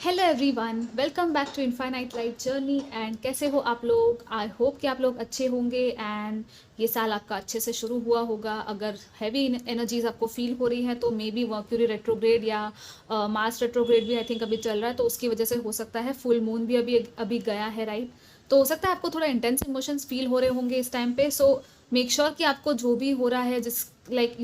Hello everyone, welcome back to infinite light journey. And कैसे हो आप लोग? आई होप कि आप लोग अच्छे होंगे एंड ये साल आपका अच्छे से शुरू हुआ होगा। अगर हैवी एनर्जीज आपको फील हो रही हैं तो मे बी मर्क्यूरी रेट्रोग्रेड या मार्स रेट्रोग्रेड भी आई थिंक अभी चल रहा है, तो उसकी वजह से हो सकता है। फुल मून भी अभी अभी गया है, राइट? तो हो सकता है आपको थोड़ा इंटेंस इमोशंस फील हो रहे होंगे इस टाइम पे। सो मेक श्योर कि आपको जो भी हो रहा है, जिस लाइक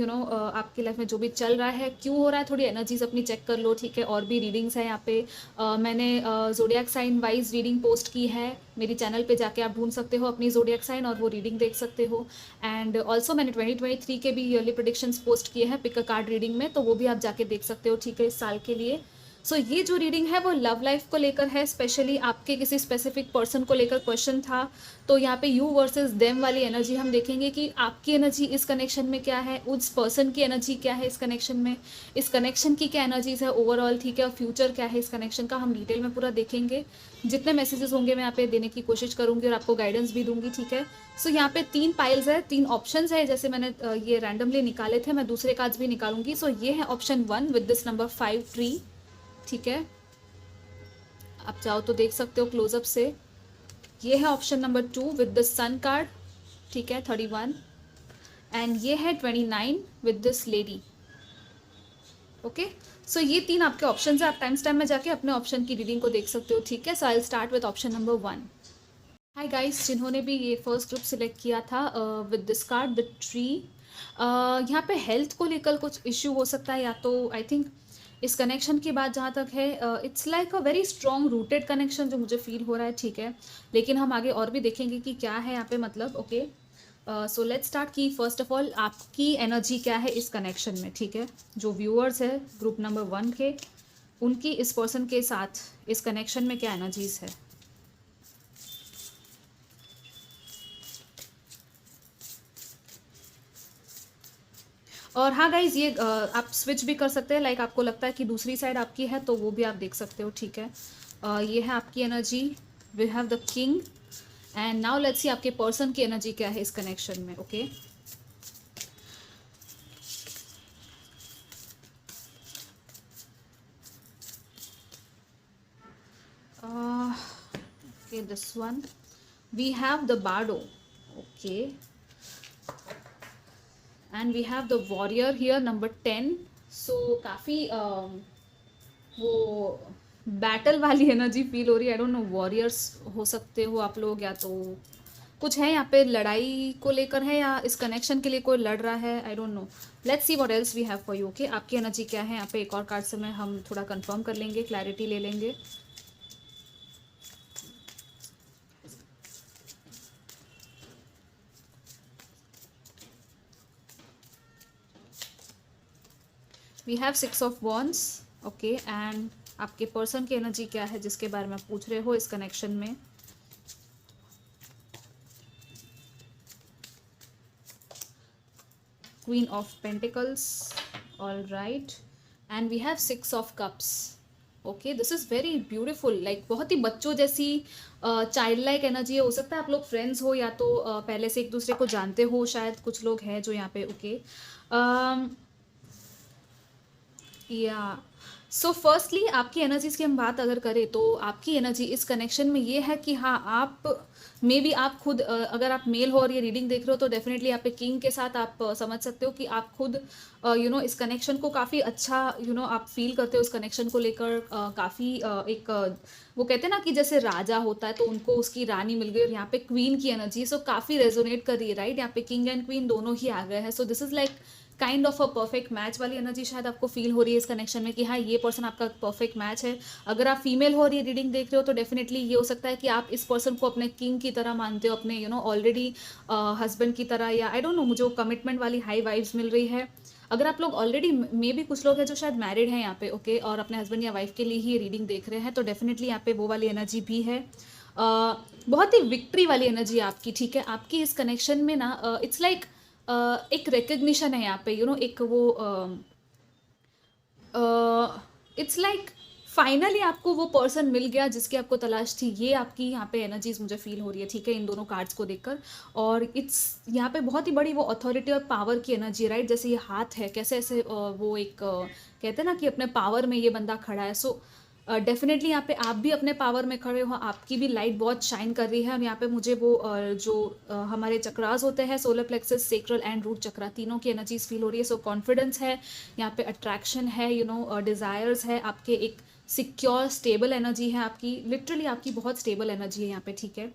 आपकी लाइफ में जो भी चल रहा है, क्यों हो रहा है, थोड़ी एनर्जीज अपनी चेक कर लो, ठीक है? और भी रीडिंग्स है यहाँ पे। मैंने zodiac sign wise reading post की है मेरी चैनल पे, जाके आप ढूंढ सकते हो अपनी जोडियाक साइन और वो रीडिंग देख सकते हो। एंड ऑल्सो मैंने 2023 के भी ईयरली प्रोडिक्शंस पोस्ट किए हैं पिक अ कार्ड रीडिंग में, तो वो भी आप जाके देख सकते हो, ठीक है, इस साल के लिए। सो ये जो रीडिंग है वो लव लाइफ को लेकर है, स्पेशली आपके किसी स्पेसिफिक पर्सन को लेकर क्वेश्चन था। तो यहाँ पे यू वर्सेस देम वाली एनर्जी हम देखेंगे कि आपकी एनर्जी इस कनेक्शन में क्या है, उस पर्सन की एनर्जी क्या है इस कनेक्शन में, इस कनेक्शन की क्या एनर्जीज है ओवरऑल, ठीक है, और फ्यूचर क्या है इस कनेक्शन का, हम डिटेल में पूरा देखेंगे। जितने मैसेजेस होंगे मैं यहाँ पे देने की कोशिश करूंगी और आपको गाइडेंस भी दूंगी, ठीक है? सो यहाँ पे 3 पाइल्स है, 3 ऑप्शंस है, जैसे मैंने ये रैंडमली निकाले थे, मैं दूसरे कार्ड्स भी निकालूंगी। सो ये है option 1 with this number 5 tree, ठीक है? आप चाहो तो देख सकते हो क्लोजअप से। ये है option number 2 with the sun card, ठीक है, 31। एंड ये है 29 with this lady. Okay, so ये 3 आपके ऑप्शन है। आप टाइम स्टैम्प में जाके अपने ऑप्शन की रीडिंग को देख सकते हो, ठीक है? So I start with option number 1। Hi guys, जिन्होंने भी ये फर्स्ट ग्रुप सिलेक्ट किया था with this card the tree, यहाँ पे हेल्थ को लेकर कुछ इश्यू हो सकता है, या तो आई थिंक इस कनेक्शन की बात जहाँ तक है, it's like a very strong rooted connection जो मुझे फील हो रहा है, ठीक है? लेकिन हम आगे और भी देखेंगे कि क्या है यहाँ पे, मतलब ओके। सो लेट्स स्टार्ट की फर्स्ट ऑफ ऑल आपकी एनर्जी क्या है इस कनेक्शन में, ठीक है? जो व्यूअर्स है ग्रुप नंबर 1 के, उनकी इस पर्सन के साथ इस कनेक्शन में क्या एनर्जीज है। और हाँ गाइज, ये आप स्विच भी कर सकते हैं, लाइक आपको लगता है कि दूसरी साइड आपकी है तो वो भी आप देख सकते हो, ठीक है? ये है आपकी energy, we have the king. And now let's see आपके पर्सन की एनर्जी क्या है इस कनेक्शन में, okay? Okay, this one we have the bardo, okay. And we have the warrior here number 10। So काफ़ी वो बैटल वाली एनर्जी फील हो रही है। आई डोंट नो, वॉरियर्स हो सकते हो आप लोग, या तो कुछ है यहाँ पे लड़ाई को लेकर है, या इस कनेक्शन के लिए कोई लड़ रहा है, I don't know. Let's see what else we have for you, okay? आपकी एनर्जी क्या है यहाँ पे? एक और कार्ड से मैं हम थोड़ा कंफर्म कर लेंगे, क्लैरिटी ले लेंगे। We have 6 of wands, okay. And आपके पर्सन की एनर्जी क्या है जिसके बारे में आप पूछ रहे हो इस कनेक्शन में? Queen of pentacles, all right. And we have 6 of cups, okay. This is very beautiful, like बहुत ही बच्चों जैसी चाइल्ड लाइक एनर्जी है। हो सकता है आप लोग फ्रेंड्स हो, या तो पहले से एक दूसरे को जानते हो, शायद कुछ लोग हैं जो यहाँ पे, ओके। या सो फर्स्टली आपकी एनर्जीज की हम बात अगर करें तो आपकी एनर्जी इस कनेक्शन में ये है कि हाँ, आप मे बी आप खुद अगर आप मेल हो और ये रीडिंग देख रहे हो तो डेफिनेटली आप किंग के साथ आप समझ सकते हो कि आप खुद इस कनेक्शन को काफ़ी अच्छा आप फील करते हो, इस कनेक्शन को लेकर काफ़ी एक वो कहते हैं ना कि जैसे राजा होता है तो उनको उसकी रानी मिल गई, और यहाँ पे क्वीन की एनर्जी, सो काफ़ी रेजोनेट कर रही है, राइट? यहाँ पे किंग एंड क्वीन दोनों ही आ गए हैं। So this is like kind of a perfect match वाली एनर्जी शायद आपको फील हो रही है इस कनेक्शन में कि हाँ, ये पर्सन आपका परफेक्ट मैच है। अगर आप फीमेल हो और ये रीडिंग देख रहे हो तो डेफिनेटली ये हो सकता है कि आप इस पर्सन को अपने किंग की तरह मानते हो, अपने ऑलरेडी हस्बैंड की तरह, या आई डोंट नो, मुझे कमिटमेंट वाली हाई वाइब्स मिल रही है। अगर आप लोग ऑलरेडी, मे भी कुछ लोग हैं जो शायद मैरिड हैं यहाँ पे, ओके, और अपने हस्बैंड या वाइफ के लिए ही ये रीडिंग देख रहे हैं, तो डेफिनेटली यहाँ पे वो वाली एनर्जी भी है। बहुत ही विक्ट्री वाली एनर्जी आपकी, ठीक है? आपकी इस कनेक्शन में ना इट्स लाइक एक रिकग्निशन है यहाँ पे, एक वो इट्स लाइक फाइनली आपको वो पर्सन मिल गया जिसकी आपको तलाश थी। ये आपकी यहाँ पे एनर्जीज मुझे फील हो रही है, ठीक है, इन दोनों कार्ड्स को देखकर। और इट्स यहाँ पे बहुत ही बड़ी वो अथॉरिटी और पावर की एनर्जी, राइट? जैसे ये हाथ है, कैसे ऐसे वो एक कहते हैं ना कि अपने पावर में ये बंदा खड़ा है। सो डेफिनेटली यहाँ पे आप भी अपने पावर में खड़े हो, आपकी भी लाइट बहुत शाइन कर रही है। और यहाँ पे मुझे वो हमारे चक्रास होते हैं, solar plexus, sacral and root chakra, तीनों की एनर्जीज फील हो रही है। सो कॉन्फिडेंस है यहाँ पे, अट्रैक्शन है, डिज़ायर्स है आपके, एक सिक्योर स्टेबल एनर्जी है आपकी, लिटरली आपकी बहुत स्टेबल एनर्जी है यहाँ पे, ठीक है।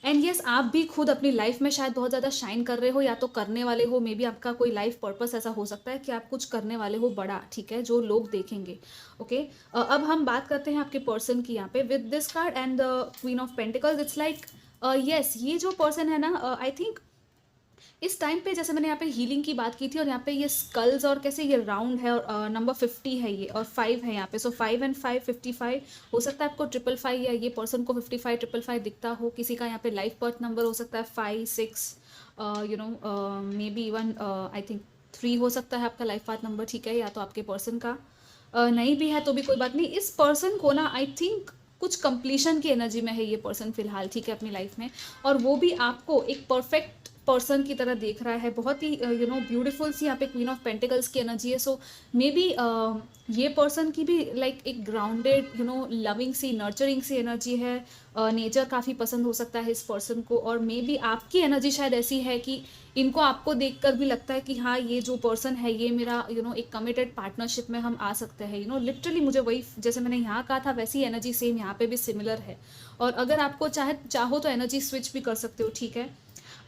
एंड यस, आप भी खुद अपनी लाइफ में शायद बहुत ज़्यादा शाइन कर रहे हो या तो करने वाले हो। मे बी आपका कोई लाइफ पर्पस ऐसा हो सकता है कि आप कुछ करने वाले हो बड़ा, ठीक है, जो लोग देखेंगे। ओके, अब हम बात करते हैं आपके पर्सन की यहाँ पे with this card and the queen of pentacles. It's like yes, ये जो पर्सन है ना, आई थिंक इस टाइम पे, जैसे मैंने यहाँ पे हीलिंग की बात की थी, और यहाँ पे ये स्कल्स और कैसे ये राउंड है, और नंबर 50 है ये, और 5 है यहाँ पे। सो 5 एंड 5 55 हो सकता है आपको 555 या ये पर्सन को 55 555 दिखता हो। किसी का यहाँ पे लाइफ बर्थ नंबर हो सकता है 5 6, may be even I think 3 हो सकता है आपका लाइफ पाथ नंबर, ठीक है। या तो आपके पर्सन का नहीं भी है तो भी कोई बात नहीं। इस पर्सन को ना आई थिंक कुछ कंप्लीशन की एनर्जी में है ये पर्सन फिलहाल, ठीक है, अपनी लाइफ में। और वो भी आपको एक परफेक्ट पर्सन की तरह देख रहा है, बहुत ही ब्यूटीफुल सी यहाँ पे क्वीन ऑफ पेंटिकल्स की एनर्जी है। सो मे बी ये पर्सन की भी लाइक एक ग्राउंडेड लविंग सी, नर्चरिंग सी एनर्जी है। नेचर काफ़ी पसंद हो सकता है इस पर्सन को, और मे बी आपकी एनर्जी शायद ऐसी है कि इनको आपको देखकर भी लगता है कि हाँ, ये जो पर्सन है ये मेरा एक कमिटेड पार्टनरशिप में हम आ सकते हैं। लिटरली मुझे वही, जैसे मैंने यहाँ कहा था वैसी एनर्जी सेम यहाँ पे भी सिमिलर है। और अगर आपको चाहो तो एनर्जी स्विच भी कर सकते हो, ठीक है।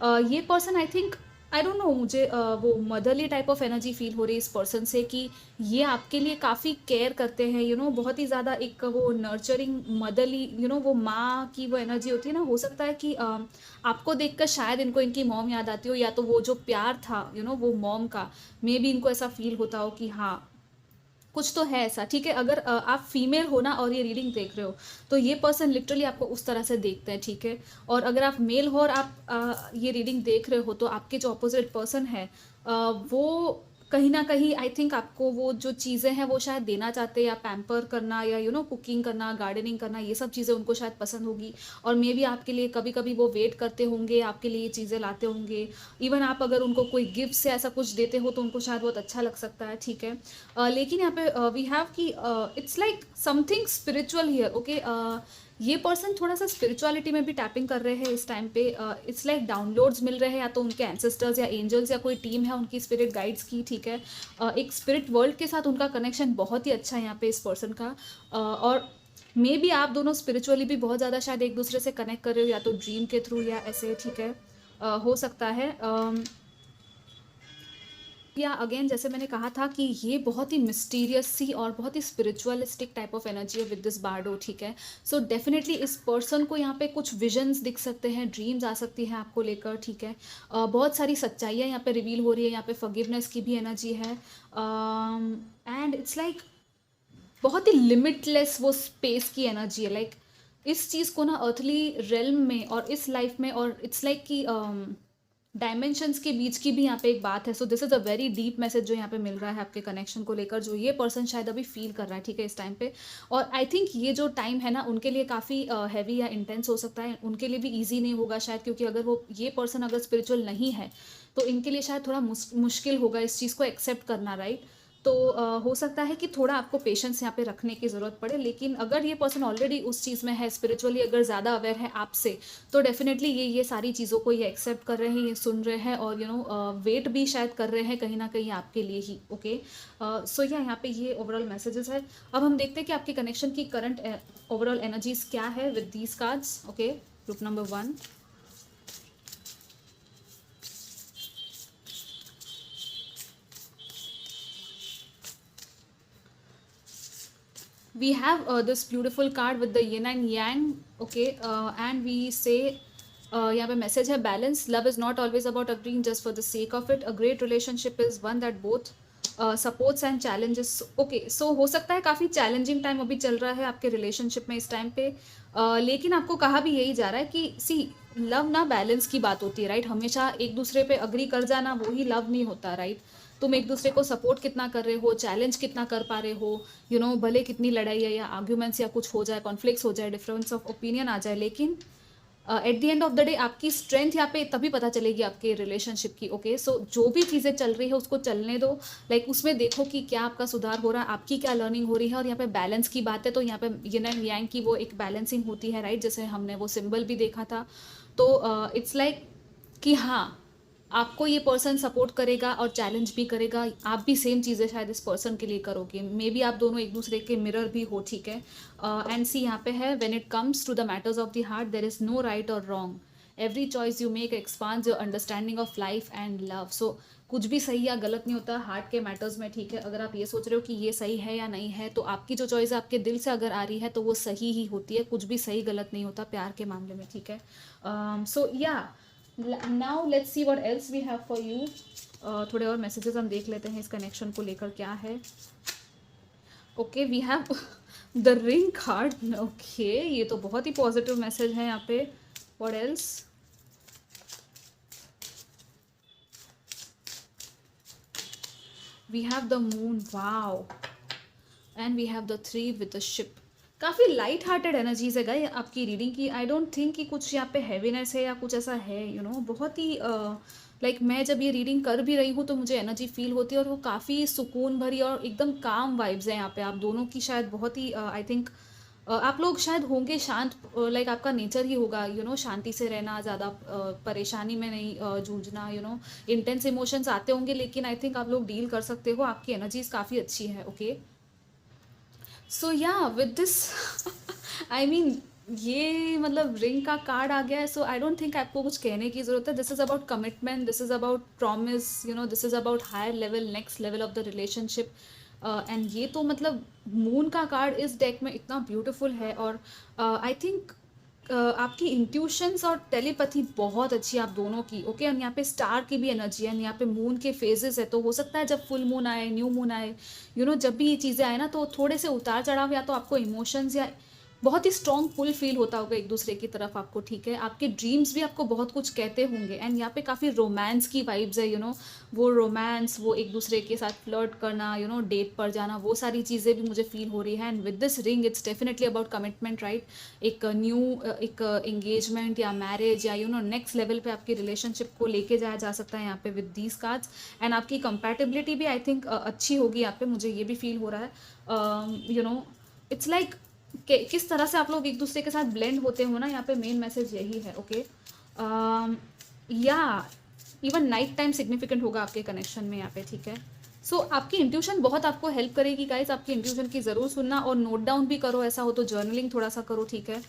ये person I think, I don't no, मुझे वो motherly type of energy feel हो रही है इस पर्सन से, कि ये आपके लिए काफ़ी केयर करते हैं, बहुत ही ज़्यादा एक वो नर्चरिंग मदरली, वो माँ की वो एनर्जी होती है ना। हो सकता है कि आपको देखकर शायद इनको इनकी मॉम याद आती हो, या तो वो जो प्यार था वो मॉम का, मे बी इनको ऐसा फील होता हो कि हाँ कुछ तो है ऐसा, ठीक है। अगर आप फीमेल हो ना और ये रीडिंग देख रहे हो तो ये पर्सन लिटरली आपको उस तरह से देखते हैं, ठीक है। और अगर आप मेल हो और आप ये रीडिंग देख रहे हो तो आपके जो अपोजिट पर्सन है वो कहीं ना कहीं आई थिंक आपको वो जो चीज़ें हैं वो शायद देना चाहते हैं, या पैम्पर करना, या कुकिंग करना, गार्डनिंग करना, ये सब चीज़ें उनको शायद पसंद होगी। और मे बी आपके लिए कभी कभी वो वेट करते होंगे, आपके लिए ये चीज़ें लाते होंगे। इवन आप अगर उनको कोई गिफ्ट से ऐसा कुछ देते हो तो उनको शायद बहुत अच्छा लग सकता है, ठीक है। लेकिन यहाँ पे वी हैव कि it's like something spiritual here, okay. ये पर्सन थोड़ा सा स्पिरिचुअलिटी में भी टैपिंग कर रहे हैं इस टाइम पे। इट्स लाइक डाउनलोड्स मिल रहे हैं, या तो उनके एंसेस्टर्स या एंजल्स या कोई टीम है उनकी स्पिरिट गाइड्स की, ठीक है। एक स्पिरिट वर्ल्ड के साथ उनका कनेक्शन बहुत ही अच्छा है यहाँ पे इस पर्सन का। और मे बी आप दोनों स्पिरिचुअली भी बहुत ज़्यादा शायद एक दूसरे से कनेक्ट कर रहे हो, या तो ड्रीम के थ्रू या ऐसे, ठीक है। हो सकता है या अगेन जैसे मैंने कहा था कि ये बहुत ही मिस्टीरियस सी और बहुत ही स्पिरिचुअलिस्टिक टाइप ऑफ एनर्जी है विद दिस बार्डो, ठीक है। सो डेफिनेटली इस पर्सन को यहाँ पे कुछ विजन्स दिख सकते हैं, ड्रीम्स आ सकती हैं आपको लेकर, ठीक है। बहुत सारी सच्चाइयाँ यहाँ पे रिवील हो रही है, यहाँ पे फॉरगिवनेस की भी एनर्जी है। एंड इट्स लाइक बहुत ही लिमिटलेस वो स्पेस की एनर्जी है। लाइक इस चीज़ को ना अर्थली रेल्म में और इस लाइफ में, और इट्स लाइक कि डायमेंशंस के बीच की भी यहाँ पे एक बात है। So this is a very deep message जो यहाँ पे मिल रहा है आपके कनेक्शन को लेकर, जो ये पर्सन शायद अभी फील कर रहा है, ठीक है, इस टाइम पे। और आई थिंक ये जो टाइम है ना उनके लिए काफ़ी हैवी या इंटेंस हो सकता है, उनके लिए भी ईजी नहीं होगा शायद, क्योंकि अगर वो ये पर्सन अगर स्पिरिचुअल नहीं है तो इनके लिए शायद थोड़ा मुश्किल होगा इस चीज़ को एक्सेप्ट करना, राइट। तो हो सकता है कि थोड़ा आपको पेशेंस यहाँ पे रखने की ज़रूरत पड़े। लेकिन अगर ये पर्सन ऑलरेडी उस चीज़ में है, स्पिरिचुअली अगर ज़्यादा अवेयर है आपसे, तो डेफिनेटली ये सारी चीज़ों को ये एक्सेप्ट कर रहे हैं, ये सुन रहे हैं, और वेट भी शायद कर रहे हैं कहीं ना कहीं आपके लिए ही, ओके। सो यहाँ पे ये ओवरऑल मैसेजेस है। अब हम देखते हैं कि आपके कनेक्शन की करंट ओवरऑल एनर्जीज क्या है with these cards, okay. Group number 1, we have this beautiful card with the yin and yang, okay. And we say यहाँ पे मैसेज है, balance, love is not always about agreeing just for the sake of it, a great relationship is one that both supports and challenges, okay. So हो सकता है काफ़ी challenging time अभी चल रहा है आपके रिलेशनशिप में इस टाइम पे, लेकिन आपको कहा भी यही जा रहा है कि सी लव ना बैलेंस की बात होती है, राइट। हमेशा एक दूसरे पे अग्री कर जाना वो ही लव नहीं होता, राइट। तुम एक दूसरे को सपोर्ट कितना कर रहे हो, चैलेंज कितना कर पा रहे हो, भले कितनी लड़ाई है या आर्ग्यूमेंट्स या कुछ हो जाए, कॉन्फ्लिक्ट्स हो जाए, डिफरेंस ऑफ ओपिनियन आ जाए, लेकिन eight the end of the day आपकी स्ट्रेंथ यहाँ पे तभी पता चलेगी आपके रिलेशनशिप की। ओके, सो जो भी चीज़ें चल रही है उसको चलने दो, लाइक उसमें देखो कि क्या आपका सुधार हो रहा है, आपकी क्या लर्निंग हो रही है। और यहाँ पे बैलेंस की बात है तो यहाँ पे यिन एंड यांग की वो एक बैलेंसिंग होती है, राइट, जैसे हमने वो सिंबल भी देखा था। तो इट्स लाइक कि हाँ, आपको ये पर्सन सपोर्ट करेगा और चैलेंज भी करेगा, आप भी सेम चीज़ें शायद इस पर्सन के लिए करोगे, मे बी आप दोनों एक दूसरे के मिरर भी हो, ठीक है। एंड सी यहाँ पे है, when it comes to the matters of the heart there is no right और wrong, every choice you make expands your understanding of life and love. So कुछ भी सही या गलत नहीं होता हार्ट के मैटर्स में, ठीक है। अगर आप ये सोच रहे हो कि ये सही है या नहीं है, तो आपकी जो चॉइस आपके दिल से अगर आ रही है तो वो सही ही होती है, कुछ भी सही गलत नहीं होता प्यार के मामले में, ठीक है। So yeah now let's see what else we have for you. थोड़े और मैसेजेस हम देख लेते हैं इस कनेक्शन को लेकर क्या है। Okay, we have the ring card. Okay, ये तो बहुत ही पॉजिटिव मैसेज है यहाँ पे। What else? We have the moon, wow, and we have the three with the ship. काफ़ी लाइट हार्टेड एनर्जीज है गाइस आपकी रीडिंग की। आई डोंट थिंक कि कुछ यहाँ पे हैवीनेस है या कुछ ऐसा है, यू नो। बहुत ही लाइक मैं जब ये रीडिंग कर भी रही हूँ तो मुझे एनर्जी फील होती है और वो काफ़ी सुकून भरी और एकदम काम वाइब्स है यहाँ पे आप दोनों की। शायद बहुत ही आई थिंक आप लोग शायद होंगे शांत, लाइक आपका नेचर ही होगा, यू नो, शांति से रहना, ज़्यादा परेशानी में नहीं जूझना, यू नो। इंटेंस इमोशंस आते होंगे लेकिन आई थिंक आप लोग डील कर सकते हो, आपकी एनर्जीज काफ़ी अच्छी है। ओके, सो या विद दिस आई मीन ये मतलब रिंग का कार्ड आ गया है, सो आई डोंट थिंक आपको कुछ कहने की ज़रूरत है। This is about commitment, this is about promise, you know, this is about higher level, next level of the relationship. And ये तो मतलब मून का कार्ड इस डेक में इतना ब्यूटीफुल है। और आई थिंक आपकी इंट्यूशंस और टेलीपैथी बहुत अच्छी है आप दोनों की। ओके, और यहाँ पे स्टार की भी एनर्जी है, यहाँ पे मून के फेजेस है, तो हो सकता है जब फुल मून आए, न्यू मून आए, यू नो, जब भी ये चीज़ें आए ना तो थोड़े से उतार चढ़ाव या तो आपको इमोशंस या बहुत ही स्ट्रॉन्ग पुल फील होता होगा एक दूसरे की तरफ आपको, ठीक है। आपके ड्रीम्स भी आपको बहुत कुछ कहते होंगे। एंड यहाँ पे काफ़ी रोमांस की वाइब्स है, यू नो, वो रोमांस, वो एक दूसरे के साथ फ्लर्ट करना, यू नो, डेट पर जाना, वो सारी चीज़ें भी मुझे फील हो रही है। And with this ring it's definitely about commitment, right. एक न्यू एक एंगेजमेंट या मैरिज या यू नो नेक्स्ट लेवल पे आपकी रिलेशनशिप को लेके जाया जा सकता है यहाँ पे विद दीज कार्ड्स। एंड आपकी कंपैटिबिलिटी भी आई थिंक अच्छी होगी यहाँ पे, मुझे ये भी फील हो रहा है। यू नो, इट्स लाइक किस तरह से आप लोग एक दूसरे के साथ ब्लेंड होते हो ना, यहाँ पे मेन मैसेज यही है। ओके, या इवन नाइट टाइम सिग्निफिकेंट होगा आपके कनेक्शन में यहाँ पे, ठीक है। सो आपकी इंट्यूशन बहुत आपको हेल्प करेगी गाइस, आपकी इंट्यूशन की ज़रूर सुनना और नोट डाउन भी करो, ऐसा हो तो जर्नलिंग थोड़ा सा करो, ठीक है।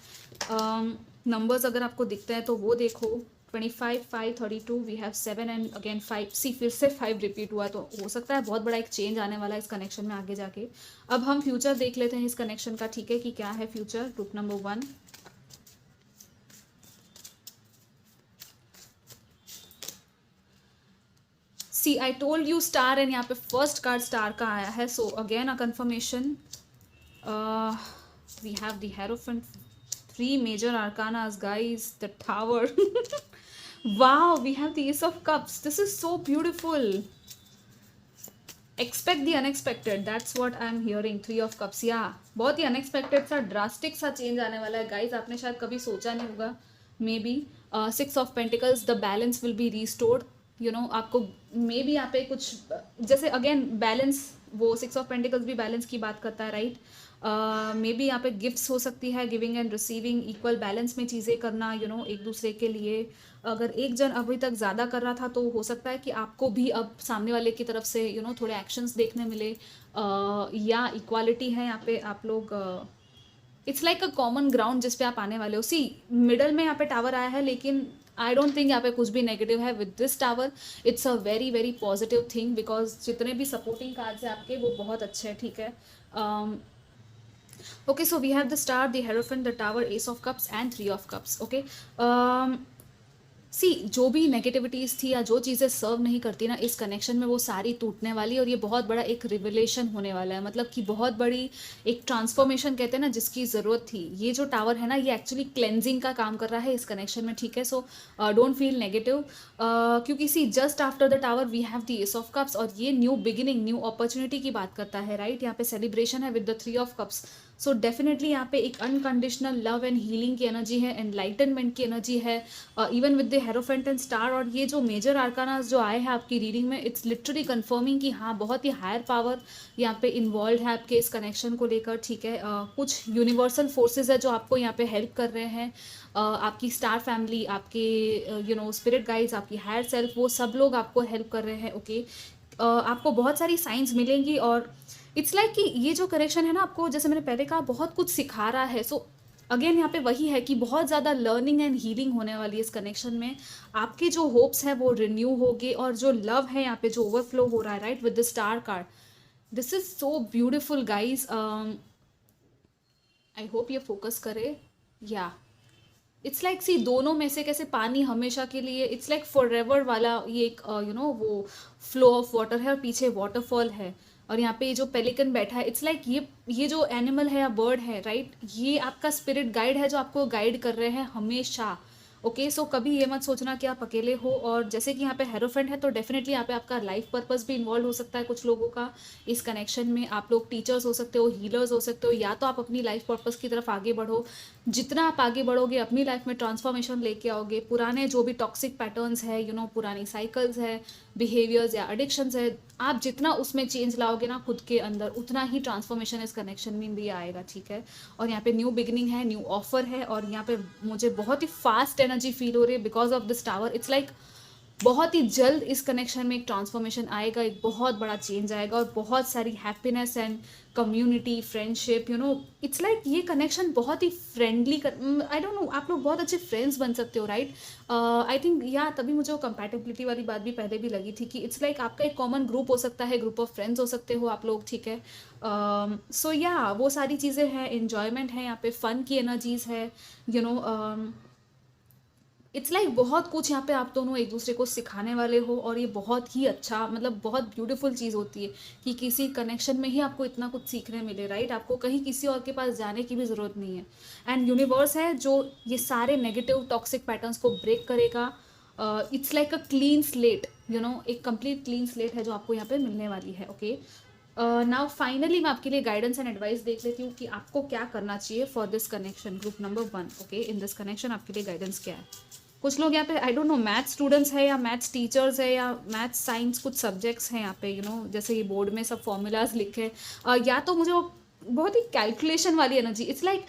नंबर्स अगर आपको दिखते हैं तो वो देखो, 25, 5, 32, वी हैव 7 एंड अगेन 5। सी फिर से 5 रिपीट हुआ, तो हो सकता है बहुत बड़ा एक चेंज आने वाला है इस कनेक्शन में आगे जाके। अब हम फ्यूचर देख लेते हैं इस कनेक्शन का, ठीक है, कि क्या है future. Group number 1, see I told you star, and यहाँ पे फर्स्ट कार्ड स्टार का आया है। So again a confirmation, we have the hierophant, 3 major arcanas guys, the tower wow, we have the ace of cups, this is so beautiful, expect the unexpected, that's what I'm hearing, 3 of cups, yeah, बहुत ही unexpected सा drastic सा change आने वाला है guys, आपने शायद कभी सोचा नहीं होगा may be. 6 of pentacles, the balance will be restored, you know, आपको मे बी यहाँ पे कुछ जैसे अगेन बैलेंस, वो 6 ऑफ पेंटिकल्स भी बैलेंस की बात करता है, राइट। मे बी यहाँ पे गिफ्ट्स हो सकती है, giving and receiving, equal balance में चीज़ें करना, यू नो, एक दूसरे के लिए। अगर एक जन अभी तक ज़्यादा कर रहा था तो हो सकता है कि आपको भी अब सामने वाले की तरफ से, यू नो, थोड़े एक्शंस देखने मिले, या इक्वालिटी है यहाँ पे आप लोग। It's like a common ground जिस पे आप आने वाले हो। सी मिडल में यहाँ पे टावर आया है, लेकिन आई डोंट थिंक यहाँ पे कुछ भी नेगेटिव है with this tower. It's a very very positive thing, because जितने भी सपोर्टिंग कार्ड्स हैं आपके वो बहुत अच्छे हैं, ठीक है। Okay, so we have the star, the hierophant, the tower, ace of cups and 3 of cups. Okay, सी जो भी नेगेटिविटीज़ थी या जो चीज़ें सर्व नहीं करती ना इस कनेक्शन में, वो सारी टूटने वाली, और ये बहुत बड़ा एक रिविलेशन होने वाला है, मतलब कि बहुत बड़ी एक ट्रांसफॉर्मेशन कहते हैं ना जिसकी ज़रूरत थी। ये जो टावर है ना, ये एक्चुअली क्लेंजिंग का काम कर रहा है इस कनेक्शन में, ठीक है। सो डोंट फील नेगेटिव, क्योंकि see just after the tower we have the ace of cups, और ये न्यू बिगिनिंग, न्यू अपॉर्चुनिटी की बात करता है, राइट। यहाँ पे सेलिब्रेशन है with the 3 of cups. So definitely यहाँ पे एक अनकंडीशनल लव एंड हीलिंग की एनर्जी है, एनलाइटनमेंट की एनर्जी है, even with the hierophant and star. और ये जो मेजर आर्कानास जो आए हैं आपकी रीडिंग में, इट्स लिटरली कंफर्मिंग कि हाँ बहुत ही हायर पावर यहाँ पे इन्वॉल्व है आपके इस कनेक्शन को लेकर, ठीक है। कुछ यूनिवर्सल फोर्सेज है जो आपको यहाँ पे हेल्प कर रहे हैं, आपकी स्टार फैमिली, आपके स्पिरिट गाइड्स, आपकी हायर सेल्फ, वो सब लोग आपको हेल्प कर रहे हैं, ओके। आपको बहुत सारी साइंस मिलेंगी और इट्स लाइक कि ये जो करेक्शन है ना, आपको जैसे मैंने पहले कहा बहुत कुछ सिखा रहा है। सो अगेन यहाँ पे वही है कि बहुत ज़्यादा लर्निंग एंड हीलिंग होने वाली है इस कनेक्शन में। आपके जो होप्स हैं वो रिन्यू होंगे और जो लव है यहाँ पे जो ओवरफ्लो हो रहा है, right, with the star card, this is so beautiful guys. I hope ये फोकस करे, या इट्स लाइक सी दोनों में से कैसे पानी हमेशा के लिए, इट्स लाइक फॉर एवर वाला ये एक वो फ्लो ऑफ वाटर है और पीछे वाटरफॉल है। और यहाँ पे ये जो पेलिकन बैठा है, इट्स लाइक ये जो एनिमल है या बर्ड है, राइट, ये आपका स्पिरिट गाइड है जो आपको गाइड कर रहे हैं हमेशा, ओके। सो कभी ये मत सोचना कि आप अकेले हो। और जैसे कि यहाँ पे हेरोफेंट है तो डेफिनेटली यहाँ पे आपका लाइफ पर्पस भी इन्वॉल्व हो सकता है कुछ लोगों का इस कनेक्शन में। आप लोग टीचर्स हो सकते हो, हीलर्स हो सकते हो, या तो आप अपनी लाइफ पर्पस की तरफ आगे बढ़ो। जितना आप आगे बढ़ोगे अपनी लाइफ में ट्रांसफॉर्मेशन लेके आओगे, पुराने जो भी टॉक्सिक पैटर्न्स है, पुरानी साइकिल्स है, बिहेवियर्स या एडिक्शंस है, आप जितना उसमें चेंज लाओगे ना खुद के अंदर, उतना ही ट्रांसफॉर्मेशन इस कनेक्शन में भी आएगा, ठीक है। और यहाँ पे न्यू बिगिनिंग है, न्यू ऑफर है, और यहाँ पे मुझे बहुत ही फास्ट एनर्जी फील हो रही है because of this tower. It's like बहुत ही जल्द इस कनेक्शन में एक ट्रांसफॉर्मेशन आएगा, एक बहुत बड़ा चेंज आएगा और बहुत सारी happiness and community, friendship, it's like ये कनेक्शन बहुत ही फ्रेंडली, आई डोंट नो, आप लोग बहुत अच्छे फ्रेंड्स बन सकते हो, राइट। आई थिंक या तभी मुझे वो कंपैटिबिलिटी वाली बात भी पहले भी लगी थी कि इट्स लाइक आपका एक कॉमन ग्रुप हो सकता है, ग्रुप ऑफ फ्रेंड्स हो सकते हो आप लोग, ठीक है। सो या वो सारी चीज़ें हैं, इन्जॉयमेंट है यहाँ पे, फन की एनर्जीज है, यू नो इट्स लाइक बहुत कुछ यहाँ पे आप दोनों एक दूसरे को सिखाने वाले हो। और ये बहुत ही अच्छा, मतलब बहुत ब्यूटीफुल चीज़ होती है कि किसी कनेक्शन में ही आपको इतना कुछ सीखने मिले, राइट। आपको कहीं किसी और के पास जाने की भी ज़रूरत नहीं है। एंड यूनिवर्स है जो ये सारे नेगेटिव टॉक्सिक पैटर्न्स को ब्रेक करेगा। It's like a clean slate, एक कंप्लीट क्लीन स्लेट है जो आपको यहाँ पे मिलने वाली है, ओके। नाउ फाइनली मैं आपके लिए गाइडेंस एंड एडवाइस देख लेती हूँ कि आपको क्या करना चाहिए for this connection, group number 1, okay. In this connection आपके लिए गाइडेंस क्या है। कुछ लोग यहाँ पे आई डोंट नो मैथ्स स्टूडेंट्स है या मैथ्स टीचर्स है या मैथ्स साइंस कुछ सब्जेक्ट्स हैं यहाँ पे, जैसे ये बोर्ड में सब फॉर्मूलाज लिखे, या तो मुझे वो बहुत ही कैलकुलेशन वाली एनर्जी, इट्स लाइक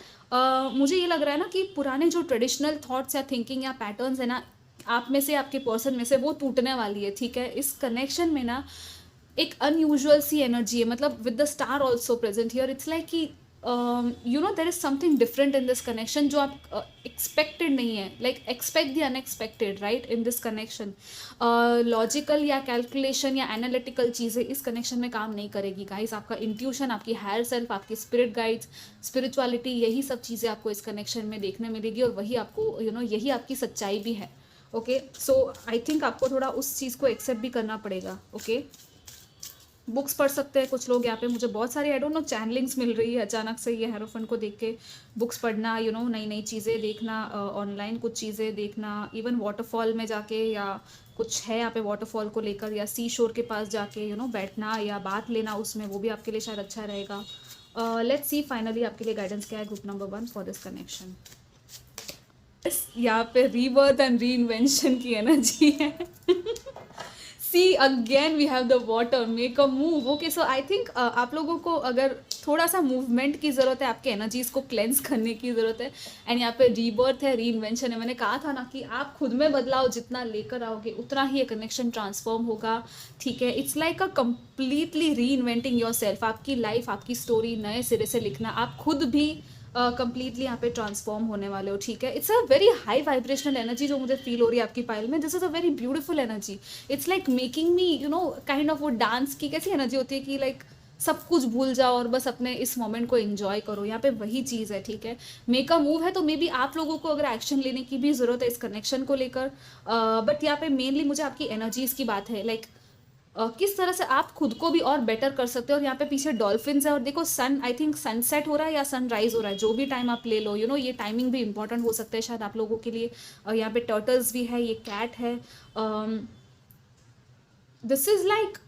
मुझे ये लग रहा है ना कि पुराने जो ट्रेडिशनल थॉट्स या थिंकिंग या पैटर्न्स है ना, आप में से, आपके पर्सन में से, वो टूटने वाली है, ठीक है। इस कनेक्शन में ना एक अनयूजुअल सी एनर्जी है, मतलब with the star also present here. It's like कि there is something different in this connection जो आप एक्सपेक्टेड नहीं है, like expect the unexpected, right, in this connection. Logical या कैलकुलेशन या एनालिटिकल चीज़ें इस कनेक्शन में काम नहीं करेगी गाइस। आपका इंट्यूशन, आपकी हायर सेल्फ, आपकी स्पिरिट गाइड्स, स्पिरिचुअलिटी, यही सब चीज़ें आपको इस कनेक्शन में देखने मिलेगी और वही आपको यही आपकी सच्चाई भी है, ओके। सो आई थिंक आपको थोड़ा उस चीज़ को एक्सेप्ट भी करना पड़ेगा, ओके। बुक्स पढ़ सकते हैं कुछ लोग यहाँ पे, मुझे बहुत सारी आई डोंट नो चैनलिंग्स मिल रही है अचानक से ये हेरोफेंट को देख के। बुक्स पढ़ना, नई नई चीज़ें देखना, ऑनलाइन कुछ चीज़ें देखना, इवन वाटरफॉल में जाके, या कुछ है यहाँ पे वाटरफॉल को लेकर, या सी शोर के पास जाके बैठना या बात लेना उसमें, वो भी आपके लिए शायद अच्छा रहेगा। लेट्स सी फाइनली आपके लिए गाइडेंस क्या है group number 1 for this connection. यहाँ पे रीबर्थ एंड री इन्वेंशन की एनर्जी है। See again we have the water, make a move, okay. So I think आप लोगों को अगर थोड़ा सा मूवमेंट की ज़रूरत है, आपके एनर्जीज को क्लेंस करने की ज़रूरत है। एंड यहाँ पे रीबर्थ है, री इन्वेंशन है। मैंने कहा था ना कि आप खुद में बदलाव जितना लेकर आओगे उतना ही ये कनेक्शन ट्रांसफॉर्म होगा, ठीक है। इट्स लाइक अ कम्प्लीटली री इन्वेंटिंग योर सेल्फ, आपकी लाइफ, आपकी स्टोरी नए सिरे से लिखना, आप खुद भी कंप्लीटली यहाँ पे ट्रांसफॉर्म होने वाले हो, ठीक है। It's a very high vibrational energy जो मुझे फील हो रही है आपकी पाइल में। This is a very beautiful energy. It's like making me kind of वो डांस की कैसी एनर्जी होती है कि लाइक सब कुछ भूल जाओ और बस अपने इस मोमेंट को एंजॉय करो। यहाँ पे वही चीज़ है, ठीक है। मेक अ मूव है तो मे बी आप लोगों को अगर एक्शन लेने की भी ज़रूरत है इस कनेक्शन को लेकर, बट यहाँ पे मेनली मुझे आपकी एनर्जीज की बात है, लाइक किस तरह से आप खुद को भी और बेटर कर सकते हो। और यहाँ पे पीछे डॉल्फिन्स है और देखो सन, आई थिंक सनसेट हो रहा है या सनराइज हो रहा है, जो भी टाइम आप ले लो, ये टाइमिंग भी इंपॉर्टेंट हो सकता है शायद आप लोगों के लिए। यहाँ पे टर्टल्स भी है, ये कैट है। दिस इज लाइक